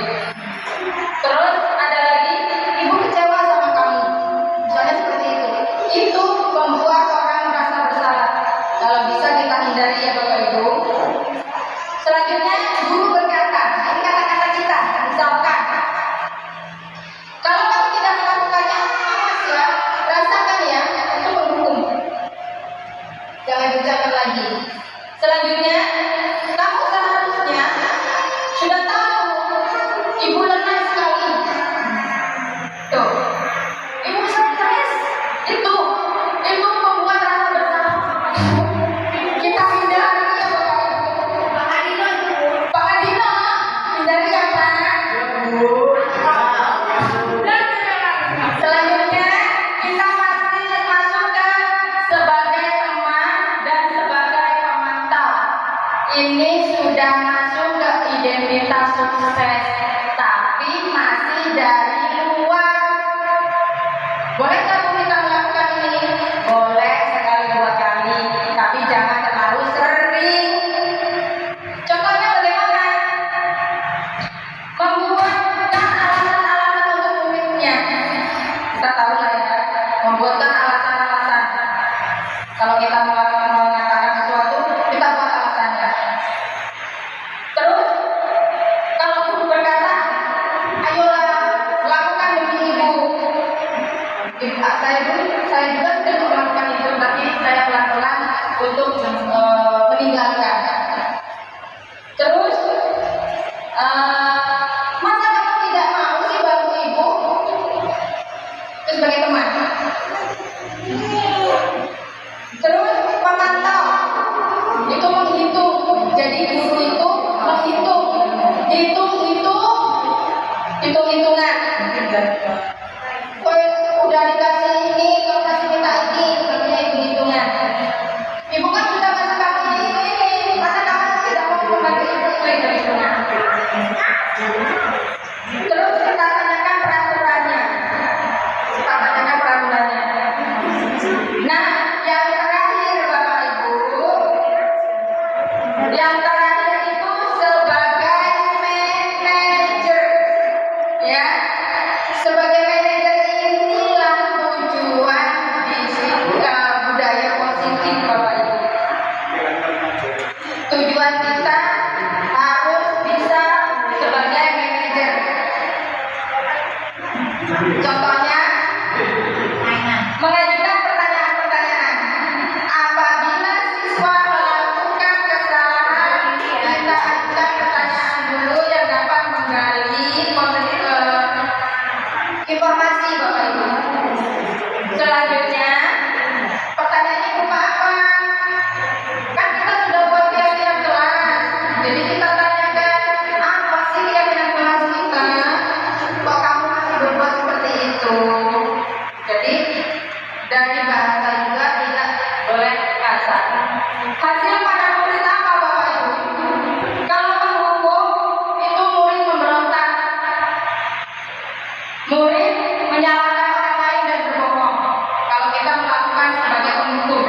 Terus ada lagi, ibu kecewa sama kamu, misalnya seperti itu. Itu membuat orang merasa bersalah. Kalau bisa kita hindari ya Bapak Ibu. Selanjutnya, guru berkata, ini kata-kata kita, misalkan, kalau kamu tidak melakukannya, awas ya Kalau kita mengatakan sesuatu, kita buat alasannya. Terus, kalau guru berkata, ayolah lakukan demi ibu. Saya juga sudah melakukan itu, tapi saya pelan-pelan untuk meninggalkan. Terus, masa kamu tidak mau sih bantu ibu? Itu sebagai teman. Terus memantau, itu menghitung. Jadi guru itu menghitung, hitung-hitungan. Udah dikasih ini, kamu kasih minta ini, namanya hitung-hitungan. Ibu kan sudah kasih kamu ini, masa kamu tidak mau membantu ibu? Itu hitung-hitungan. Terus kita tanyakan peraturannya. Nah, yang terakhir Bapak Ibu, yang terakhir itu sebagai manajer, ya. Sebagai manajer inilah tujuan budaya positif Bapak Ibu. Tujuan kita harus bisa sebagai manajer. Contohnya, mengajukan pertanyaan-pertanyaan. Apabila siswa melakukan kesalahan, kita ajukan pertanyaan dulu yang dapat menggali informasi Bapak Ibu. Selanjutnya, pertanyaannya berupa apa? Kan kita sudah buat keyakinan kelas. Jadi kita tanyakan, apa sih keyakinan kelas kita? Kok kamu masih berbuat seperti itu? Jadi dari bahasa juga tidak boleh kasar. Hasil pada murid apa Bapak Ibu? Kalau menghukum itu murid memberontak, murid menyalahkan orang lain dan berbohong. Kalau kita melakukan sebagai penghukum,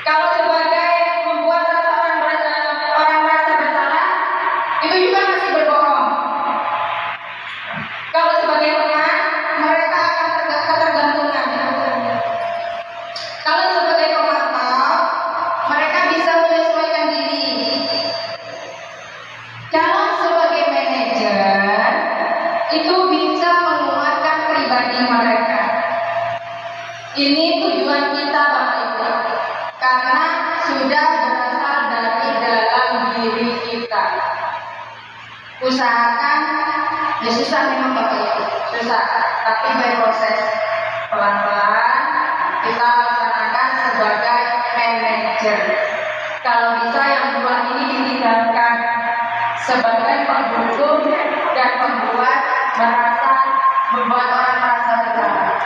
kalau sebagai membuat rasa orang merasa bersalah, itu juga masih berbohong. Kalau sebagai teman, mereka akan ketergantungan. Kalau sebagai pemantau, mereka bisa menyesuaikan diri. Kalau sebagai manajer, itu bisa menguatkan pribadi mereka. Ini tujuan kita Bapak Ibu, karena sudah berasal dari dalam diri kita. Usahakan, ya susah memang Bapak Ibu, susah, tapi berproses pelan-pelan kita laksanakan sebagai manajer. Kalau bisa yang dua ini ditinggalkan sebagai penghukum dan membuat orang merasa bersalah.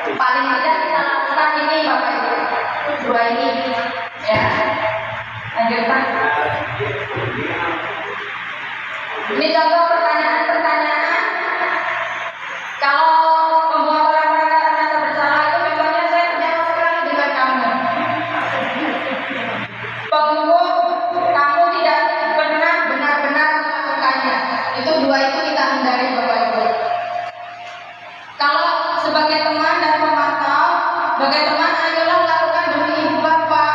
Paling tidak kita lakukan ini Bapak Ibu, dua ini, ya. Lanjutkan. Ini contoh pertanyaan-pertanyaan. Kalau membuat orang merasa bersalah itu contohnya saya kecewa sekali dengan kamu. Penghukum, kamu tidak pernah benar-benar melakukannya. Itu dua itu kita hindari Bapak Ibu. Kalau sebagai teman dan pemantau, sebagai teman ayolah lakukan demi ibu bapak.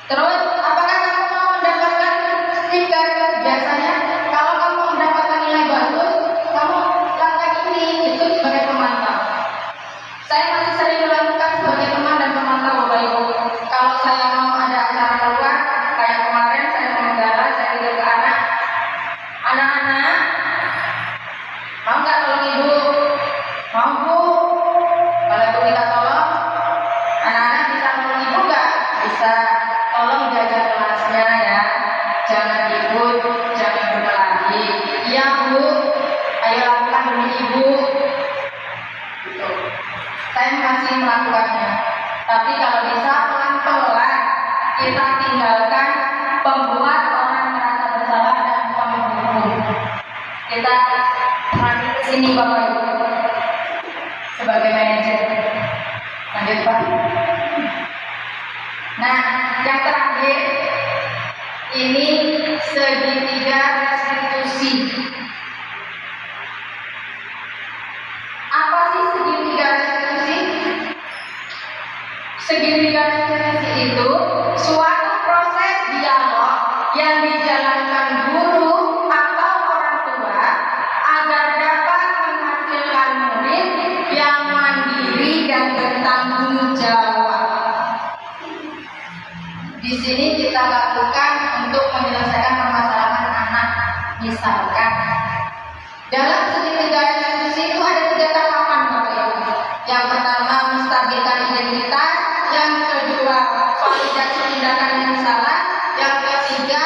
Terus, apakah kamu mau mendapatkan stiker? Biasanya kalau kamu mendapatkan nilai bagus, kamu lakukan ini, itu sebagai pemantau. Saya masih sering melakukan sebagai teman dan pemantau Bapak Ibu. Kalau saya mau ada acara keluar, kayak kemarin saya mau menggalah, saya bilang ke anak-anak, mau nggak tolong ibu? Mau Bu? Kalau ibu minta tolong, anak-anak bisa tolong ibu nggak? Bisa. Tolong jaga kelasnya ya, jangan ribut, jangan berkelahi. Iya Bu, ayo lakukan demi ibu. Gitu. Saya masih melakukannya, tapi kalau bisa pelan-pelan kita tinggalkan pembuat orang merasa bersalah dan penghukum. Kita mari ke sini Bapak Ibu sebagai manajer. Lanjut Pak. Nah, yang terakhir ini segitiga restitusi. Apa sih segitiga restitusi? Segitiga restitusi itu suatu proses dialog yang dijalankan guru atau orang tua agar dapat menghasilkan murid yang mandiri dan bertanggung jawab. Di sini kita lakukan untuk menyelesaikan permasalahan anak. Misalkan dalam segitiga restitusi itu ada 3 tahapan, Bapak Ibu. Yang pertama, menstabilkan identitas. Yang kedua, validasi tindakan yang salah. Yang ketiga,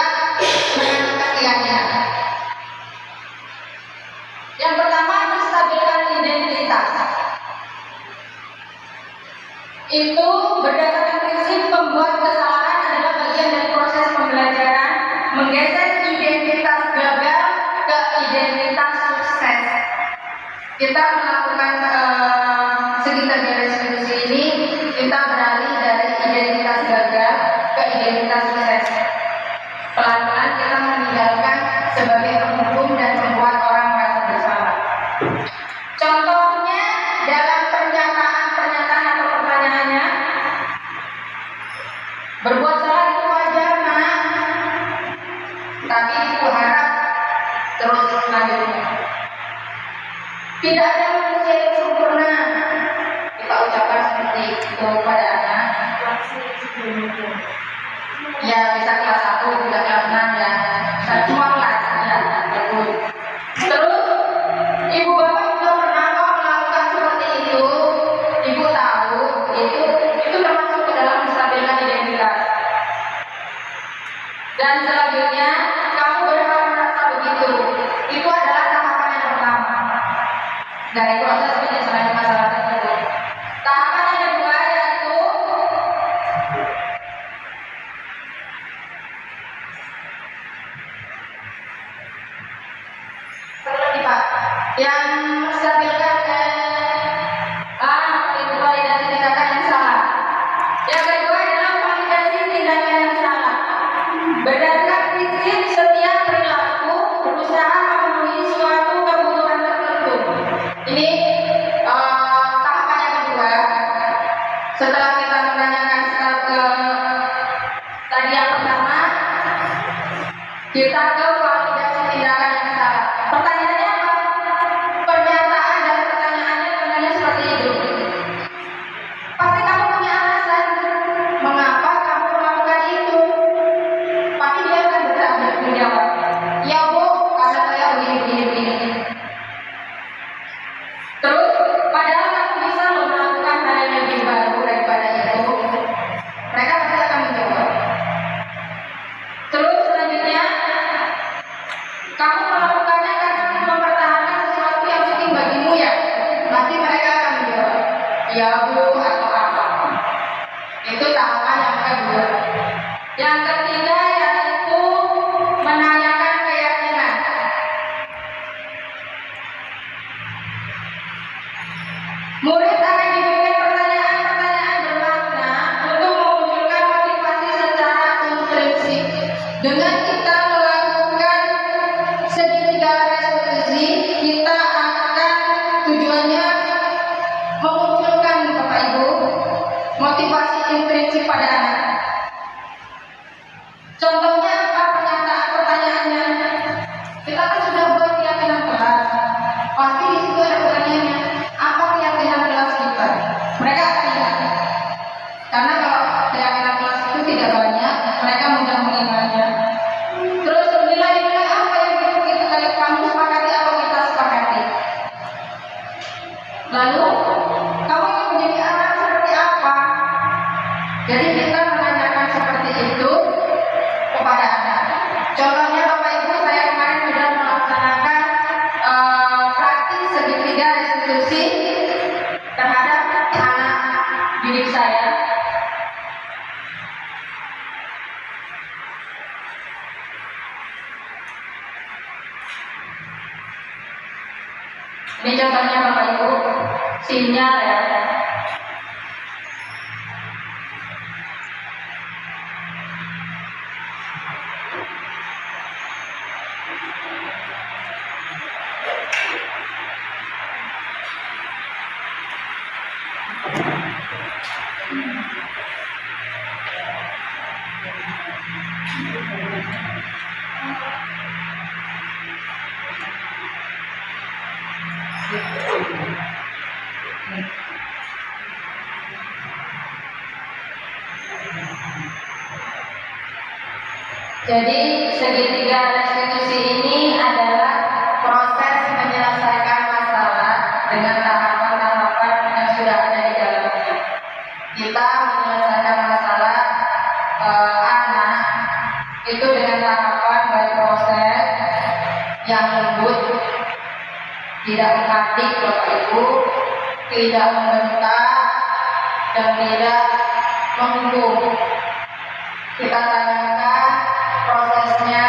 menentukan keyakinan. Yang pertama, menstabilkan identitas. Itu berdasarkan prinsip pembuat kesalahan adalah bagian dari proses pembelajaran, menggeser identitas gagal ke identitas sukses. Kita melakukan segitiga restitusi ini, kita beralih dari identitas gagal ke identitas sukses. Pelan-pelan kita meninggalkan sebagai penghukum dan membuat orang merasa bersalah. Contohnya dalam pernyataan atau pertanyaannya, berbuat salah itu wajar, Nak, tapi Ibu harap terus lanjutnya. Tidak ada manusia yang sempurna. Kita ucapkan seperti itu pada anak. Ya, bisa kelas 1, bisa kelas 6 ya. Semua kelas ya. Terus, Ibu Bapak juga pernah kok melakukan seperti itu. Ibu tahu itu termasuk ke dalam menstabilkan identitas. Dan selanjutnya, kamu berhak merasa begitu. Itu adalah tahapan yang pertama dari proses penyelesaian masalah tersebut. Tahapan yang kedua yaitu lagi Pak, yang menstabilkan validasi tindakan yang salah. Yang kedua adalah validasi tindakan yang salah. Berdasarkan prinsip setiap perilaku berusaha memenuhi suatu kebutuhan tertentu. Ini tahapan yang kedua. Setelah kita menanyakan tadi yang pertama, kita ke validasi tindakan yang salah. Pertanyaannya apa? Pernyataan dan pertanyaannya sebenarnya seperti itu. Pasti kamu punya alasan mengapa kamu melakukan itu. Pasti dia akan menjawab, ya Bu, karena saya begini. Terus, padahal kamu bisa melakukan hal yang lebih baru daripada itu. Mereka pasti akan menjawab. Terus selanjutnya, kamu melakukannya karena mempertahankan sesuatu yang penting bagimu ya. Pasti mereka akan menjawab, ya Bu, atau apa. Itu tahapan yang kedua. Yang ketiga yaitu menanyakan keyakinan. Murid akan diberikan pertanyaan-pertanyaan bermakna untuk memunculkan motivasi secara intrinsik. Dengan kita melakukan segitiga restitusi, kita akan tujuannya memunculkan Bapak Ibu motivasi intrinsik pada anak. Contohnya apa pertanyaannya? Kita kan sudah buat keyakinan kelas. Pasti di situ ada pertanyaannya. Apa keyakinan kelas kita? Mereka akan ingat. Karena kalau keyakinan kelas itu tidak banyak, mereka mudah mengingatnya. Terus nilai-nilai apa yang kita kamu sepakati atau kita sepakati? Lalu kamu ingin menjadi anak seperti apa? Jadi kita menanyakan seperti itu kepada anak. Contohnya Bapak Ibu, saya kemarin sudah melaksanakan praktik segitiga restitusi terhadap anak didik saya. Ini contohnya Bapak Ibu, sinyal ya. Jadi segitiga restitusi ini adalah proses menyelesaikan masalah dengan tahapan-tahapan yang sudah ada di dalamnya. Kita menyelesaikan masalah anak itu dengan tahapan by proses yang lembut, tidak menghadik Bapak Ibu, tidak membentak dan tidak menghukum. Kita tanyakan prosesnya,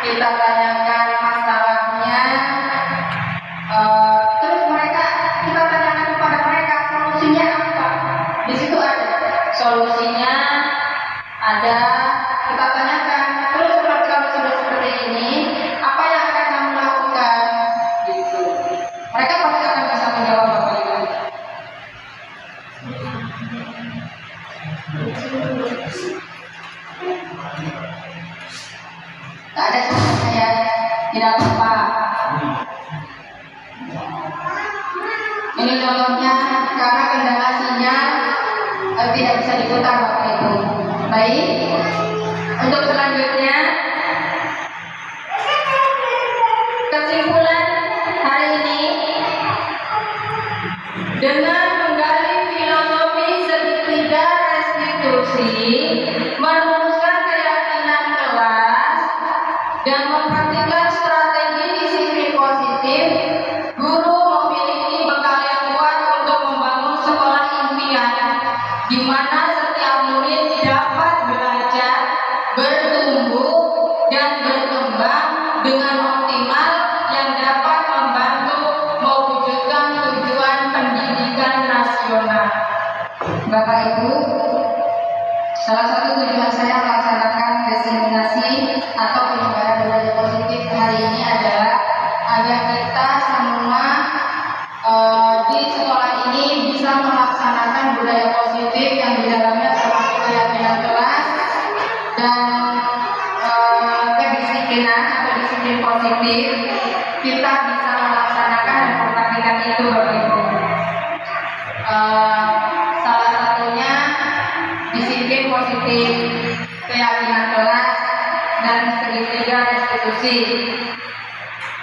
kita tanyakan masalahnya, terus kita tanyakan kepada mereka solusinya apa. Di situ ada solusinya, ada kita tanyakan. Terus kalau sudah seperti ini, apa yang akan kamu lakukan? Gitu. Mereka pasti akan bisa menjawab Bapak Ibu. Tak ada contohnya ya, tidak apa-apa. Ini contohnya karena kendala sinyal tidak bisa diputar Bapak Ibu. Baik, untuk selanjutnya kesimpulan hari ini dengan menggali filosofi segitiga restitusi, merumuskan keyakinan kelas dan mempraktikkan strategi disiplin positif, guru memiliki bekal yang kuat untuk membangun sekolah impian di mana setiap murid dapat belajar, bertumbuh dan berkembang dengan optimal yang dapat membantu mewujudkan tujuan pendidikan nasional. Bapak Ibu, salah satu tujuan saya melaksanakan diseminasi atau penyebaran budaya positif hari ini adalah agar kita semua di sekolah ini bisa melaksanakan budaya positif yang di dalamnya termasuk keyakinan kelas dan kedisiplinan atau disiplin positif. Kita bisa melaksanakan dan mempraktikkan itu Bapak Ibu. Salah satunya disiplin positif, keyakinan kelas dan segitiga restitusi.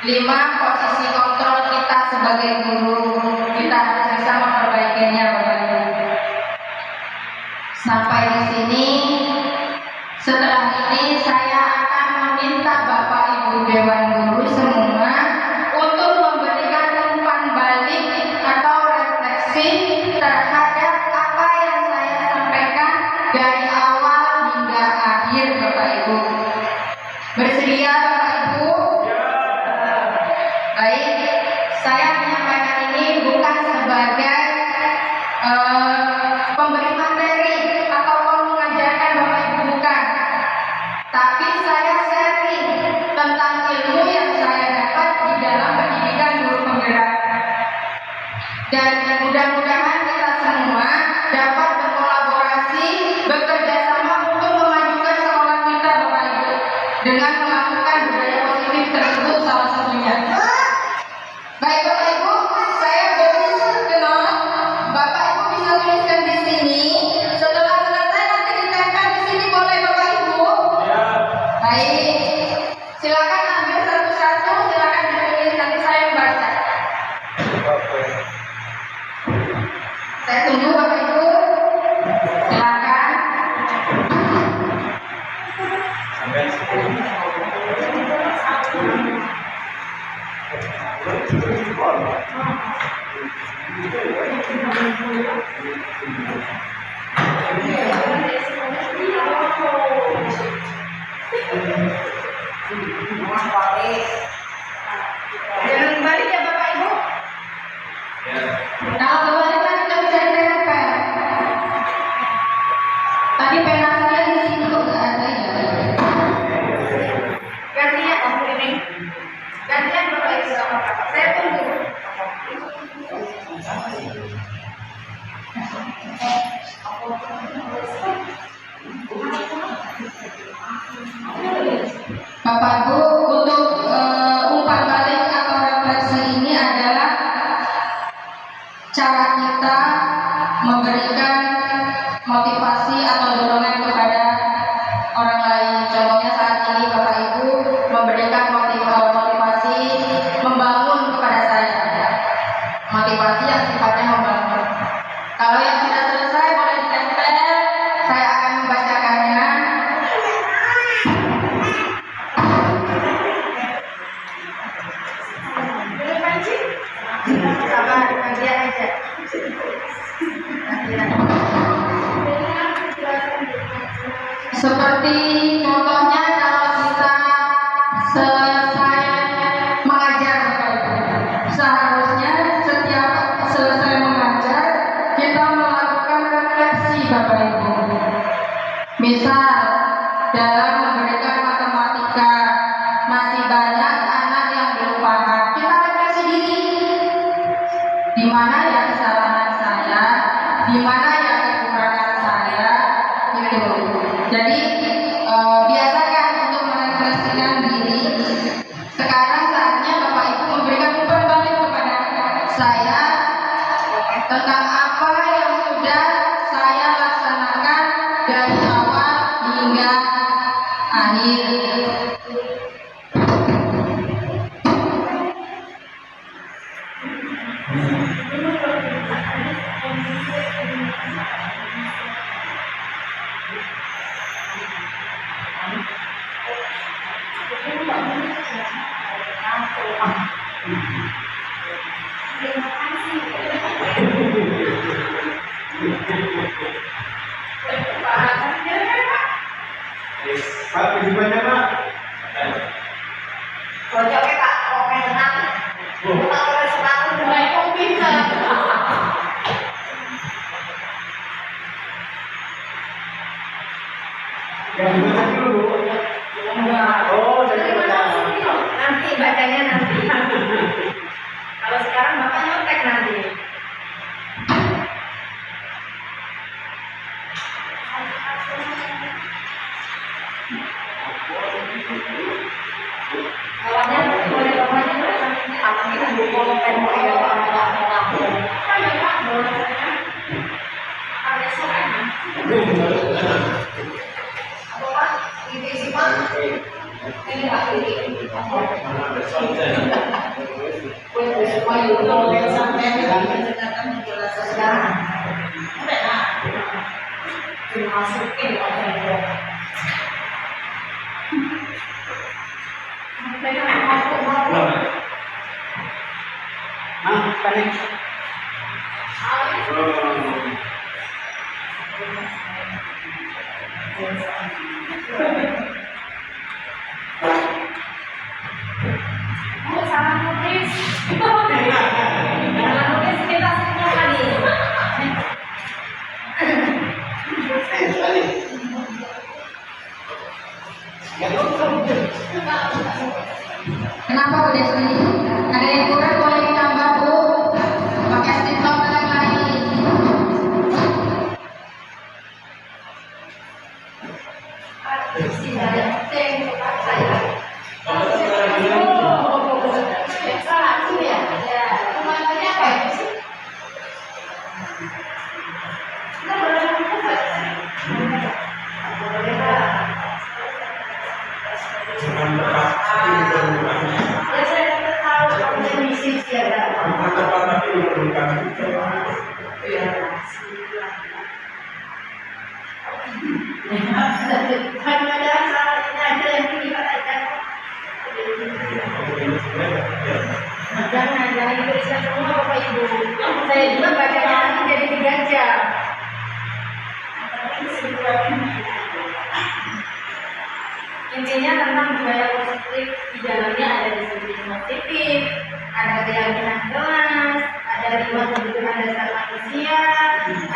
5. Posisi kontrol kita sebagai guru, kita harus bisa memperbaikinya Bapak Ibu. Sampai di sini. Setelah ini saya akan meminta Bapak Ibu Dewan Guru semua untuk memberikan umpan balik atau refleksi terhadap apa yang saya sampaikan dari awal hingga akhir Bapak Ibu. Bersedia Bapak Ibu? Baik, saya menyampaikan ini bukan sebagai pemberi materi ataupun mengajarkan Bapak Ibu, bukan. Tapi saya sharing tentang ilmu yang saya dapat di dalam pendidikan guru penggerak. Dan mudah-mudahan kita semua dapat berkolaborasi, bekerja sama untuk memajukan sekolah kita Bapak Ibu dengan melakukan budaya positif tersebut salah satunya. Baik Bapak Ibu, saya beri kenal. Bapak Ibu bisa tuliskan di sini. Setelah selesai nanti ditempel di sini, boleh Bapak Ibu? Ya. Baik, silakan ambil satu-satu, silakan ditulis nanti saya membaca. Saya tunggu Bapak Ibu. Silakan. Jangan balik ya Bapak Ibu. Kalau kembali kan kita bisa ditempel. Tadi pena saya di sini kok nggak ada ya. Gantian Om ini. Gantian Bapak Ibu sama Kakak. Saya tunggu. Bapak Ibu, untuk umpan balik atau refleksi ini adalah cara kita memberikan motivasi atau dorongan kepada orang lain. Contohnya saat evaluasi yang sifatnya membantu. Kalau yang sudah selesai boleh ditempel, saya akan membacakannya. Sabar, nanti aja. Seperti contohnya kalau kita selesai mengajar, seharusnya setiap selesai mengajar kita melakukan refleksi Bapak Ibu. Misal dalam memberikan matematika masih banyak anak yang belum paham, kita refleksi diri. Di mana ya kesalahan saya, di mana ya kekurangan saya, gitu. Jadi biasakan untuk merefleksikan diri. Sekarang saatnya Bapak Ibu memberikan umpan balik kepada saya tentang apa yang sudah saya laksanakan dari awal hingga akhir. Pak, gimana Pak? Bocoknya Pak, oke tenang. Kita boleh sepatu mulai komputer. Yang dibaca dulu. Enggak. Oh, jadi Nanti bacanya nanti. Kalau sekarang Bapak nyontek nanti. Awalnya boleh bapaknya apa kita buku pen Kenapa Bu Desi? Ada yang kurang boleh ditambah Bu. Pakai stipler yang lain. Jangan dituliskan semua Bapak Ibu. Saya juga bacanya nanti jadi 3 jam. Intinya tentang budaya positif, di dalamnya ada disiplin positif, ada keyakinan kelas, ada 5 kebutuhan dasar manusia,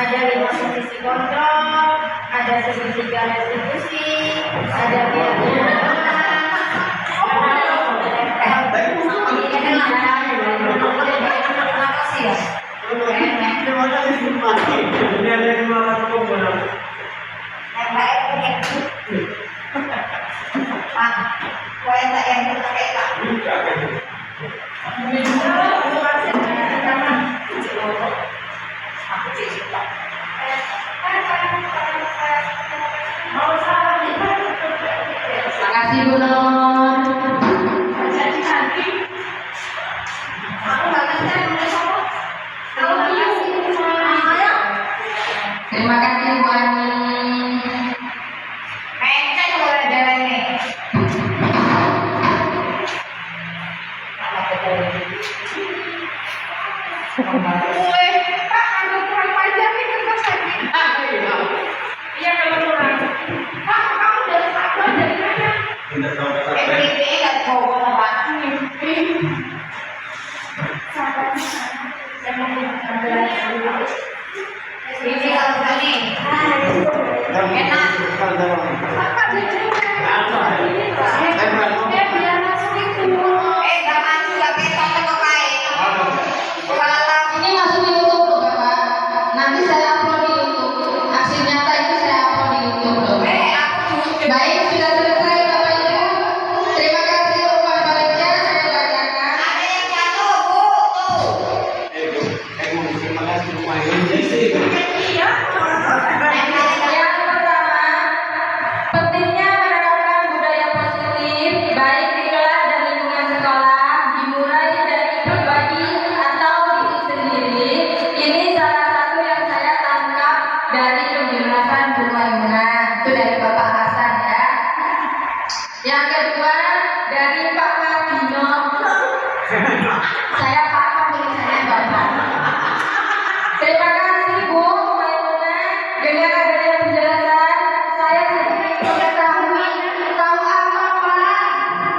ada 5 posisi kontrol, ada segitiga restitusi, ada keyakinan kelas, Makasih Bu Nur. Jadi nanti aku nggak ngerti Ini kalau berani. Enak. Jangan juga kita pakai. Ini masuk di YouTube loh Bapak. Nanti saya upload di YouTube. Aksi nyata itu saya upload di YouTube loh. Baik, sudah selesai Bapak Ibu. Terima kasih umpan baliknya saya bacakan. Ada yang jatuh Bu. Terima kasih lumayan. Yang pertama, pentingnya menerapkan budaya positif baik di kelas dan lingkungan sekolah, dimulai dari pribadi atau diri sendiri. Ini salah satu yang saya tangkap dari penjelasan Bu Maimunah. Itu dari Bapak Hasan ya. Yang kedua dari Pak Mardino. Saya paham tulisannya Bapak. Terima kasih Bu Maimunah. Dengan adanya penjelasan, saya sedikit mengetahui tahu apa Pak.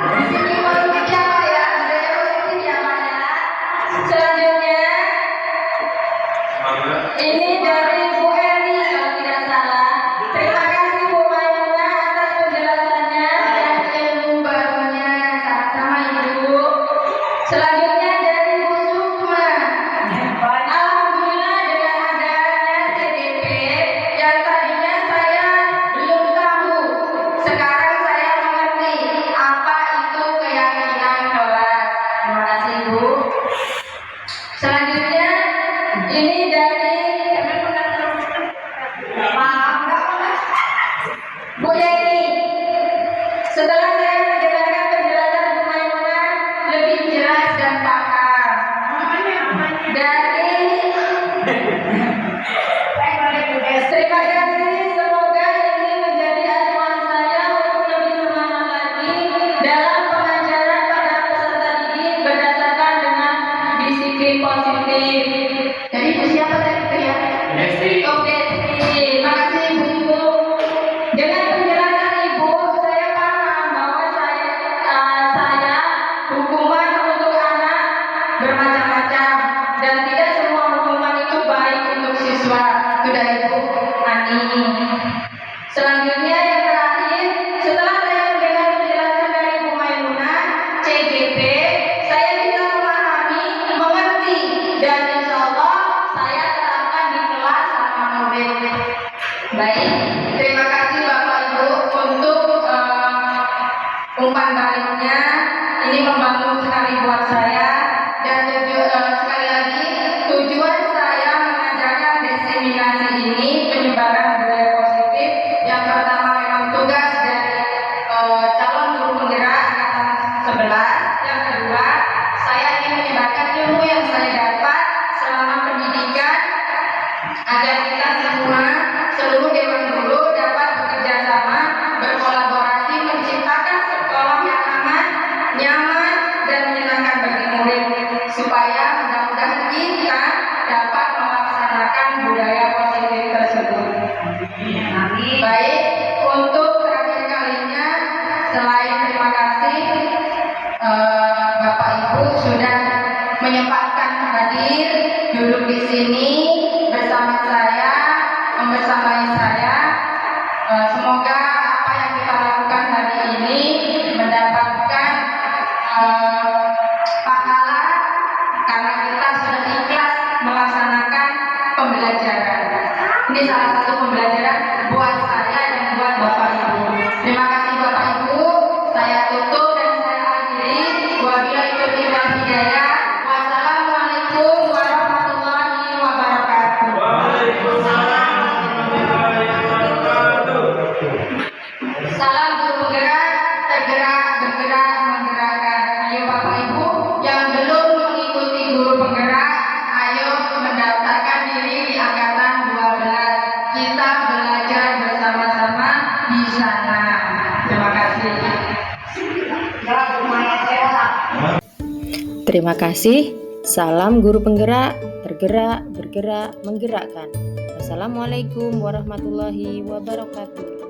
Di sini positif ya Pak ya, budaya positif ya Pak ya. Selanjutnya, ini dari Bu Eni kalau tidak salah. Terima kasih Bu Maimunah atas penjelasannya dan ilmu barunya. Sama-sama Ibu. Selanjutnya dari Bu Sukma. Alhamdulillah dengan adanya CDP yang tadinya saya belum tahu, sekarang saya mengerti apa itu keyakinan kelas. Terima kasih Bu. Selanjutnya ini dari Bu Yeni. Setelah saya mendengarkan penjelasan Bu Maimunah lebih jelas dan paham. Dari terima kasih, semoga ini menjadi acuan saya untuk lebih semangat lagi dalam pengajaran pada peserta didik berdasarkan dengan disiplin positif. Jadi Bu siapa tadi itu ya? Oke, terima kasih Ibu. Dengan penjelasan Ibu, saya paham bahwa saya hukuman untuk anak bermacam-macam dan tidak semua hukuman itu baik untuk siswa. Itu dari Bu Ani. Selanjutnya yang terakhir, setelah saya mendengar penjelasan dari Bu Maimunah, CGP, saya bisa memahami, mengerti, dan insya Allah saya terapkan di kelas sama murid. Baik, terima kasih Bapak Ibu untuk umpan baliknya. Ini membantu sekali buat saya dan sekali lagi tujuan saya mengajarkan diseminasi ini penyebaran budaya positif. Yang pertama memang tugas dari calon guru penggerak angkatan 11. Yang kedua, saya ingin menyebarkan ilmu yang saya dapat selama pendidikan agar kita semua seluruh dewan guru dapat bekerja sama, berkolaborasi menciptakan sekolah yang aman, nyaman, dan menyenangkan bagi murid supaya mudah-mudahan kita dapat melaksanakan budaya positif tersebut. Baik, untuk terakhir kalinya selain terima kasih Bapak Ibu sudah menyempatkan hadir duduk di sini bersama saya, membersamai saya. Semoga apa yang kita lakukan hari ini mendapatkan pahala karena kita sudah ikhlas melaksanakan pembelajaran. Ini salah satu pembelajaran buat saya dan buat Bapak Ibu. Terima kasih Bapak Ibu. Saya tutup dan saya akhiri. Wabillahi taufiq wal hidayah. Wassalamualaikum warahmatullahi wabarakatuh. Salam guru penggerak, tergerak, bergerak, menggerakkan. Ayo Bapak Ibu yang belum mengikuti guru penggerak, ayo mendaftarkan diri di angkatan 12. Kita belajar bersama-sama di sana. Terima kasih. Terima kasih. Salam guru penggerak, tergerak, bergerak, menggerakkan. Wassalamualaikum warahmatullahi wabarakatuh.